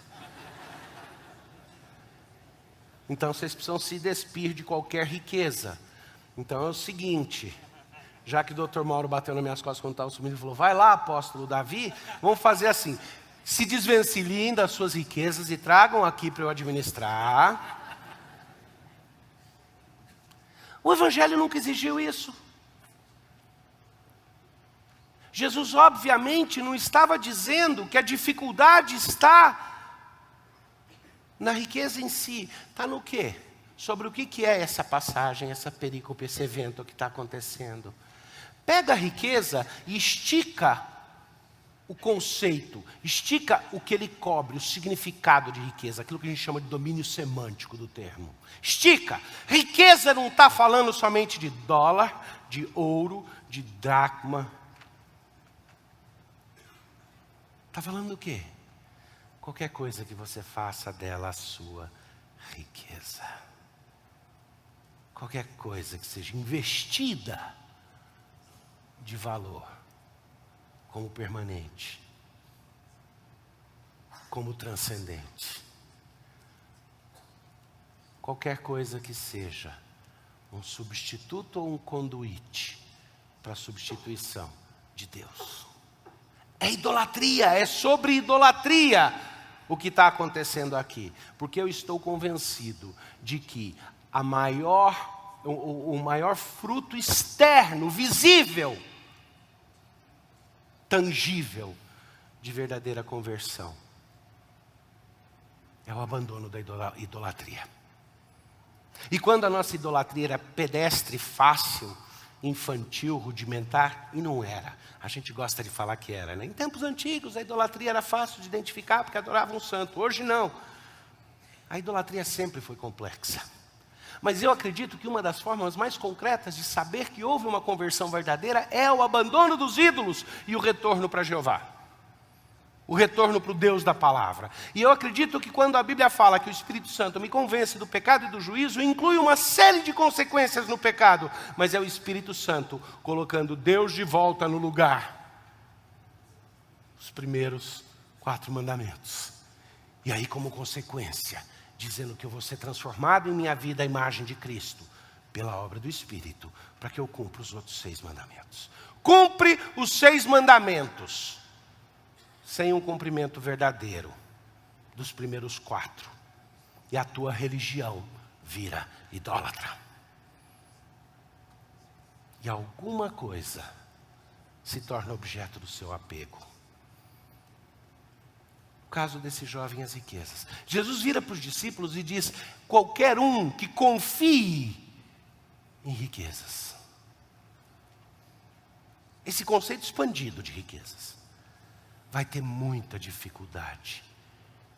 Então vocês precisam se despir de qualquer riqueza. Então é o seguinte, já que o Dr. Mauro bateu nas minhas costas quando estava subindo e falou, vai lá, apóstolo Davi, vamos fazer assim, se desvencilhem das suas riquezas e tragam aqui para eu administrar. O Evangelho nunca exigiu isso. Jesus, obviamente, não estava dizendo que a dificuldade está na riqueza em si. Está no quê? Sobre o que é essa passagem, essa perícope, esse evento que está acontecendo. Pega a riqueza e estica o conceito, estica o que ele cobre, o significado de riqueza, aquilo que a gente chama de domínio semântico do termo. Estica. Riqueza não está falando somente de dólar, de ouro, de dracma. Está falando do quê? Qualquer coisa que você faça dela a sua riqueza. Qualquer coisa que seja investida de valor, como permanente, como transcendente. Qualquer coisa que seja um substituto ou um conduíte para a substituição de Deus. É idolatria, é sobre idolatria o que está acontecendo aqui. Porque eu estou convencido de que o maior fruto externo, visível, tangível, de verdadeira conversão, é o abandono da idolatria. E quando a nossa idolatria era pedestre, fácil, infantil, rudimentar, e não era. A gente gosta de falar que era, né? Em tempos antigos a idolatria era fácil de identificar porque adoravam um santo. Hoje não. A idolatria sempre foi complexa. Mas eu acredito que uma das formas mais concretas de saber que houve uma conversão verdadeira é o abandono dos ídolos e o retorno para Jeová. O retorno para o Deus da palavra. E eu acredito que quando a Bíblia fala que o Espírito Santo me convence do pecado e do juízo, inclui uma série de consequências no pecado. Mas é o Espírito Santo colocando Deus de volta no lugar. Os primeiros 4 mandamentos. E aí, como consequência, dizendo que eu vou ser transformado em minha vida à imagem de Cristo, pela obra do Espírito, para que eu cumpra os outros 6 mandamentos. Cumpre os 6 mandamentos. Sem um cumprimento verdadeiro dos primeiros 4. E a tua religião vira idólatra. E alguma coisa se torna objeto do seu apego. O caso desse jovem, as riquezas. Jesus vira para os discípulos e diz, qualquer um que confie em riquezas. Esse conceito expandido de riquezas vai ter muita dificuldade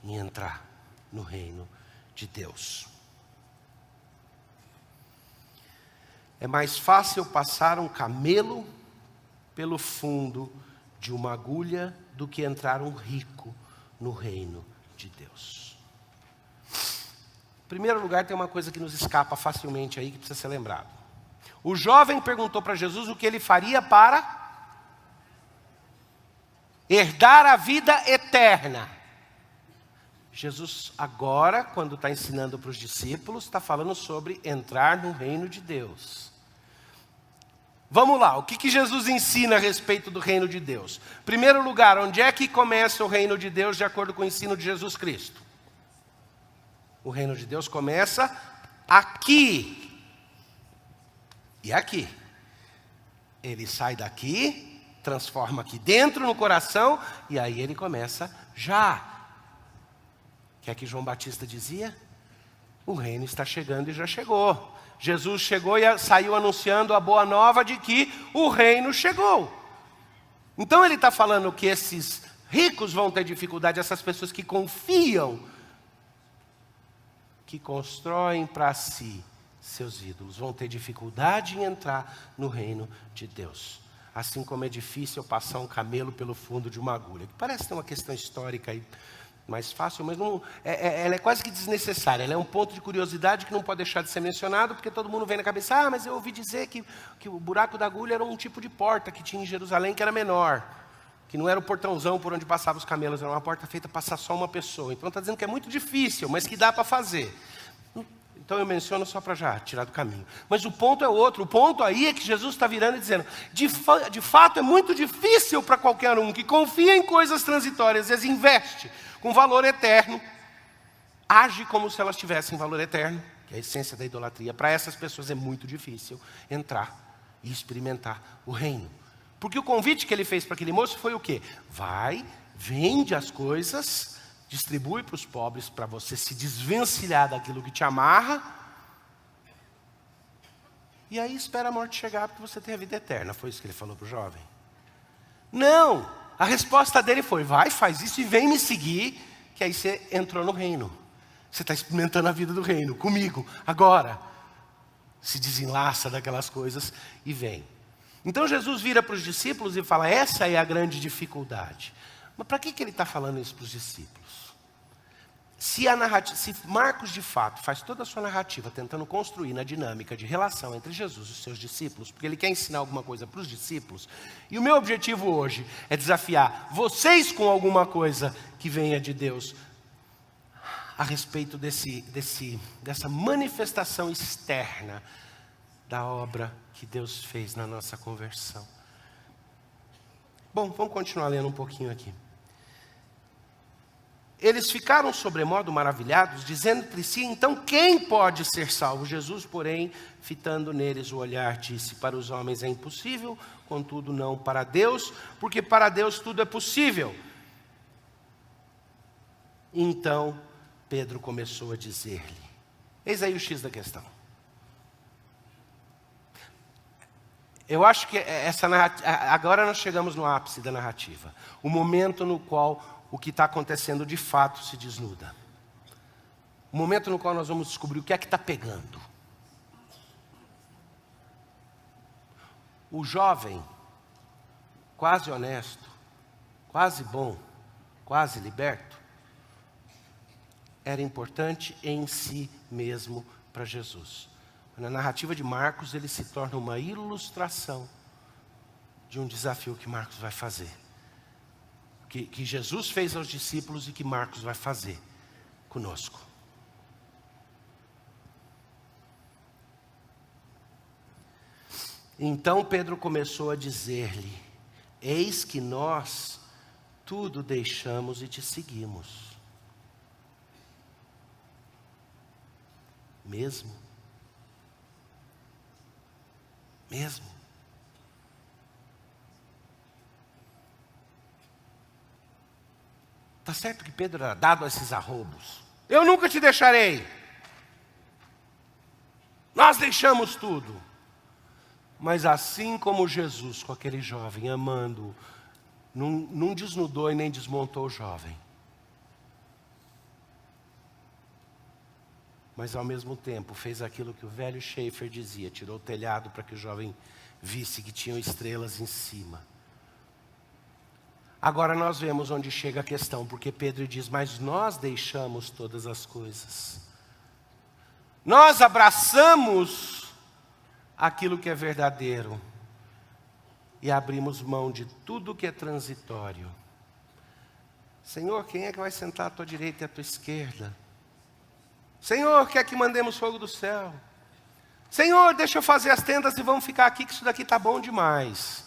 em entrar no reino de Deus. É mais fácil passar um camelo pelo fundo de uma agulha do que entrar um rico no reino de Deus. Em primeiro lugar, tem uma coisa que nos escapa facilmente aí, que precisa ser lembrado. O jovem perguntou para Jesus o que ele faria para herdar a vida eterna. Jesus agora, quando está ensinando para os discípulos, está falando sobre entrar no reino de Deus. Vamos lá, o que Jesus ensina a respeito do reino de Deus? Primeiro lugar, onde é que começa o reino de Deus de acordo com o ensino de Jesus Cristo? O reino de Deus começa aqui. E aqui. Ele sai daqui, transforma aqui dentro no coração, e aí ele começa já. O que é que João Batista dizia? O reino está chegando e já chegou. Jesus chegou e saiu anunciando a boa nova de que o reino chegou. Então ele está falando que esses ricos vão ter dificuldade, essas pessoas que confiam, que constroem para si seus ídolos, vão ter dificuldade em entrar no reino de Deus. Assim como é difícil passar um camelo pelo fundo de uma agulha. Que parece ter uma questão histórica aí mais fácil, mas não, ela é quase que desnecessária. Ela é um ponto de curiosidade que não pode deixar de ser mencionado, porque todo mundo vem na cabeça, mas eu ouvi dizer que o buraco da agulha era um tipo de porta que tinha em Jerusalém que era menor. que não era o portãozão por onde passavam os camelos, era uma porta feita para passar só uma pessoa. Então está dizendo que é muito difícil, mas que dá para fazer. Então eu menciono só para já tirar do caminho. Mas o ponto é outro. O ponto aí é que Jesus está virando e dizendo, de fato é muito difícil para qualquer um que confia em coisas transitórias, às vezes investe com valor eterno, age como se elas tivessem valor eterno, que é a essência da idolatria. Para essas pessoas é muito difícil entrar e experimentar o reino. Porque o convite que ele fez para aquele moço foi o quê? Vai, vende as coisas, distribui para os pobres, para você se desvencilhar daquilo que te amarra, e aí espera a morte chegar, porque você tem a vida eterna. Foi isso que ele falou para o jovem? Não! A resposta dele foi, vai, faz isso e vem me seguir, que aí você entrou no reino. Você está experimentando a vida do reino, comigo, agora. Se desenlaça daquelas coisas e vem. Então Jesus vira para os discípulos e fala, essa é a grande dificuldade. Mas para que ele está falando isso para os discípulos? Se Marcos de fato faz toda a sua narrativa tentando construir na dinâmica de relação entre Jesus e os seus discípulos, porque ele quer ensinar alguma coisa para os discípulos, e o meu objetivo hoje é desafiar vocês com alguma coisa que venha de Deus, a respeito dessa manifestação externa da obra que Deus fez na nossa conversão. Bom, vamos continuar lendo um pouquinho aqui. Eles ficaram sobremodo maravilhados, dizendo entre si, então quem pode ser salvo? Jesus, porém, fitando neles o olhar, disse, para os homens é impossível, contudo não para Deus, porque para Deus tudo é possível. Então Pedro começou a dizer-lhe, eis aí o X da questão. Eu acho que essa narrativa, agora nós chegamos no ápice da narrativa. O momento no qual o que está acontecendo de fato se desnuda. O momento no qual nós vamos descobrir o que é que está pegando. O jovem, quase honesto, quase bom, quase liberto, era importante em si mesmo para Jesus. Na narrativa de Marcos, ele se torna uma ilustração de um desafio que Marcos vai fazer. Que Jesus fez aos discípulos e que Marcos vai fazer conosco. Então Pedro começou a dizer-lhe, eis que nós tudo deixamos e te seguimos. Mesmo? Está certo que Pedro era dado a esses arroubos. Eu nunca te deixarei. Nós deixamos tudo. Mas assim como Jesus, com aquele jovem, amando, não desnudou e nem desmontou o jovem. Mas ao mesmo tempo fez aquilo que o velho Schaeffer dizia, tirou o telhado para que o jovem visse que tinham estrelas em cima. Agora nós vemos onde chega a questão, porque Pedro diz, mas nós deixamos todas as coisas. Nós abraçamos aquilo que é verdadeiro e abrimos mão de tudo que é transitório. Senhor, quem é que vai sentar à tua direita e à tua esquerda? Senhor, quer que mandemos fogo do céu? Senhor, deixa eu fazer as tendas e vamos ficar aqui, que isso daqui está bom demais.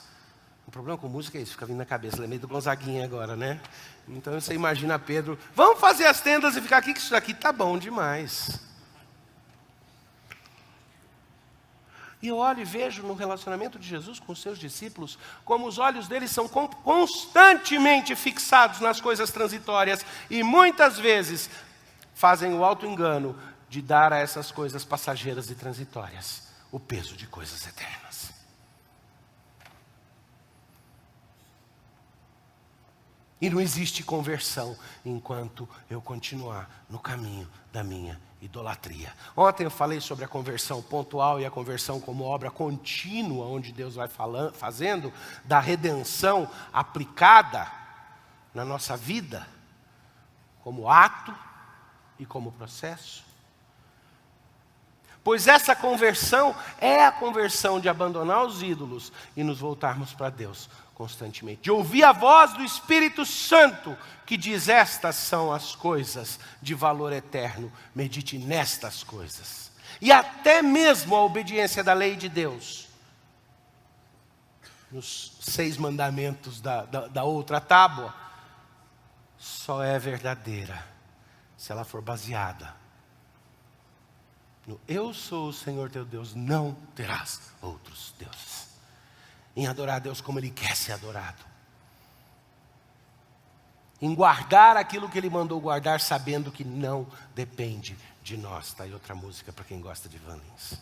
O problema com música é isso, fica vindo na cabeça. Lembrei do Gonzaguinha agora, né? Então você imagina Pedro, vamos fazer as tendas e ficar aqui, que isso daqui está bom demais. E eu olho e vejo no relacionamento de Jesus com os seus discípulos, como os olhos deles são constantemente fixados nas coisas transitórias, e muitas vezes fazem o auto-engano de dar a essas coisas passageiras e transitórias o peso de coisas eternas. E não existe conversão enquanto eu continuar no caminho da minha idolatria. Ontem eu falei sobre a conversão pontual e a conversão como obra contínua, onde Deus vai fazendo da redenção aplicada na nossa vida, como ato e como processo. Pois essa conversão é a conversão de abandonar os ídolos e nos voltarmos para Deus constantemente. De ouvir a voz do Espírito Santo que diz: estas são as coisas de valor eterno, medite nestas coisas. E até mesmo a obediência da lei de Deus. Nos 6 mandamentos da outra tábua, só é verdadeira se ela for baseada no eu sou o Senhor teu Deus, não terás outros deuses. Em adorar a Deus como Ele quer ser adorado. Em guardar aquilo que Ele mandou guardar, sabendo que não depende de nós. Está aí outra música para quem gosta de Van Lins.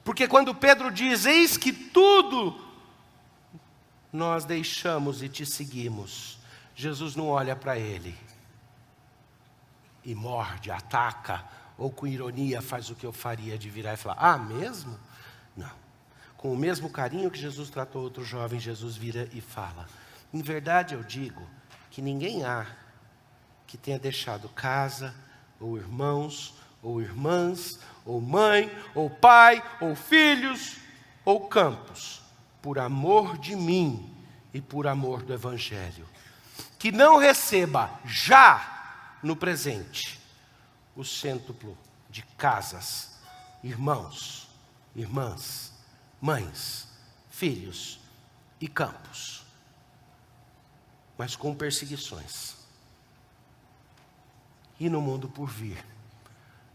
Porque quando Pedro diz: eis que tudo nós deixamos e te seguimos, Jesus não olha para ele e morde, ataca, ou com ironia faz o que eu faria de virar e falar: ah, mesmo? Não. Com o mesmo carinho que Jesus tratou outro jovem, Jesus vira e fala: em verdade eu digo que ninguém há que tenha deixado casa, ou irmãos, ou irmãs, ou mãe, ou pai, ou filhos, ou campos, por amor de mim e por amor do Evangelho, que não receba já no presente o cêntuplo de casas, irmãos, irmãs, mães, filhos e campos, mas com perseguições, e no mundo por vir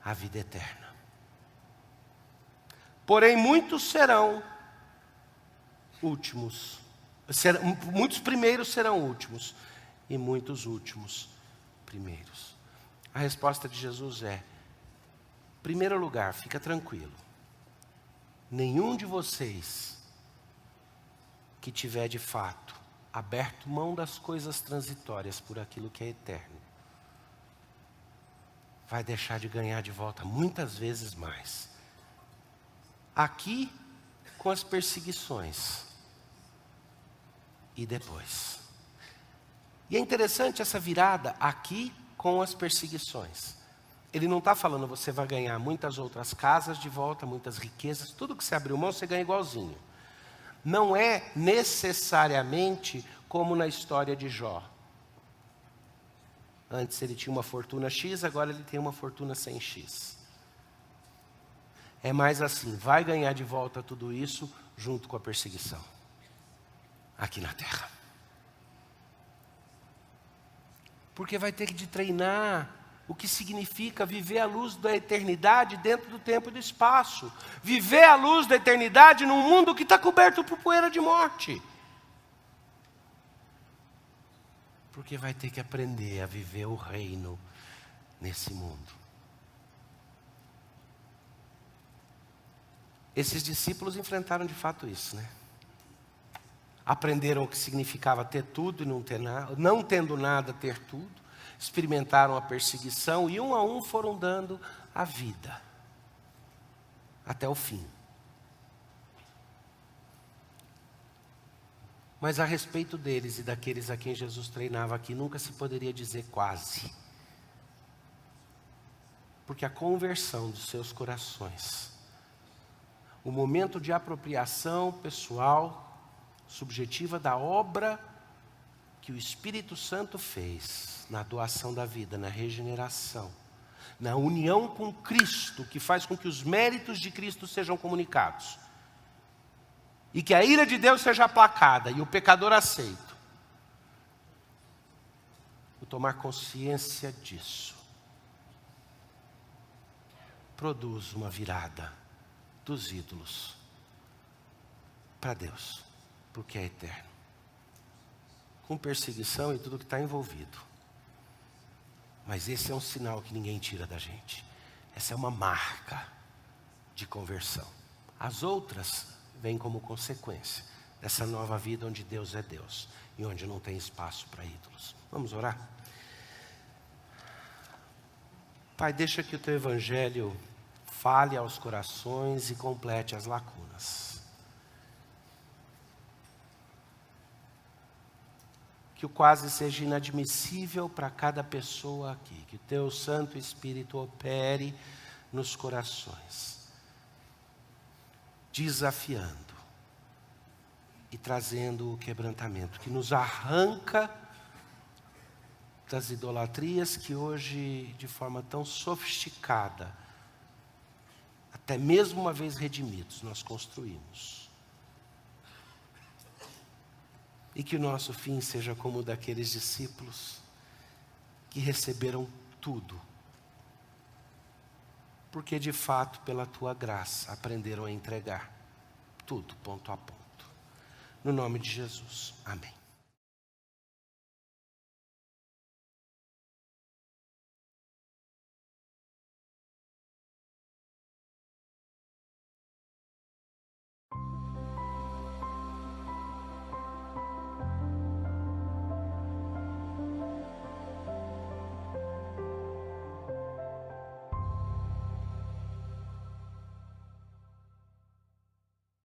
a vida eterna. Porém, muitos serão últimos, muitos primeiros serão últimos, e muitos últimos primeiros. A resposta de Jesus é: em primeiro lugar, fica tranquilo, nenhum de vocês que tiver de fato aberto mão das coisas transitórias por aquilo que é eterno, vai deixar de ganhar de volta muitas vezes mais. Aqui, com as perseguições, e depois. E é interessante essa virada, aqui com as perseguições. Ele não está falando: você vai ganhar muitas outras casas de volta, muitas riquezas, tudo que você abriu mão você ganha igualzinho. Não é necessariamente como na história de Jó. Antes ele tinha uma fortuna X, agora ele tem uma fortuna 100X. É mais assim: vai ganhar de volta tudo isso junto com a perseguição, aqui na terra. Porque vai ter que treinar o que significa viver a luz da eternidade dentro do tempo e do espaço. Viver a luz da eternidade num mundo que está coberto por poeira de morte. Porque vai ter que aprender a viver o reino nesse mundo. Esses discípulos enfrentaram de fato isso, né? Aprenderam o que significava ter tudo e não ter nada, não tendo nada, ter tudo. Experimentaram a perseguição e um a um foram dando a vida até o fim. Mas a respeito deles e daqueles a quem Jesus treinava aqui, nunca se poderia dizer quase. Porque a conversão dos seus corações, o momento de apropriação pessoal, subjetiva da obra que o Espírito Santo fez na doação da vida, na regeneração, na união com Cristo, que faz com que os méritos de Cristo sejam comunicados, e que a ira de Deus seja aplacada e o pecador aceito. O tomar consciência disso produz uma virada dos ídolos para Deus, porque é eterno, com perseguição e tudo que está envolvido. Mas esse é um sinal que ninguém tira da gente. Essa é uma marca de conversão. As outras vêm como consequência dessa nova vida onde Deus é Deus e onde não tem espaço para ídolos. Vamos orar? Pai, deixa que o Teu Evangelho fale aos corações e complete as lacunas. que o quase seja inadmissível para cada pessoa aqui. Que o teu Santo Espírito opere nos corações, desafiando e trazendo o quebrantamento, que nos arranca das idolatrias que hoje, de forma tão sofisticada, até mesmo uma vez redimidos, nós construímos. E que o nosso fim seja como o daqueles discípulos que receberam tudo, porque de fato, pela tua graça, aprenderam a entregar tudo, ponto a ponto. No nome de Jesus, amém.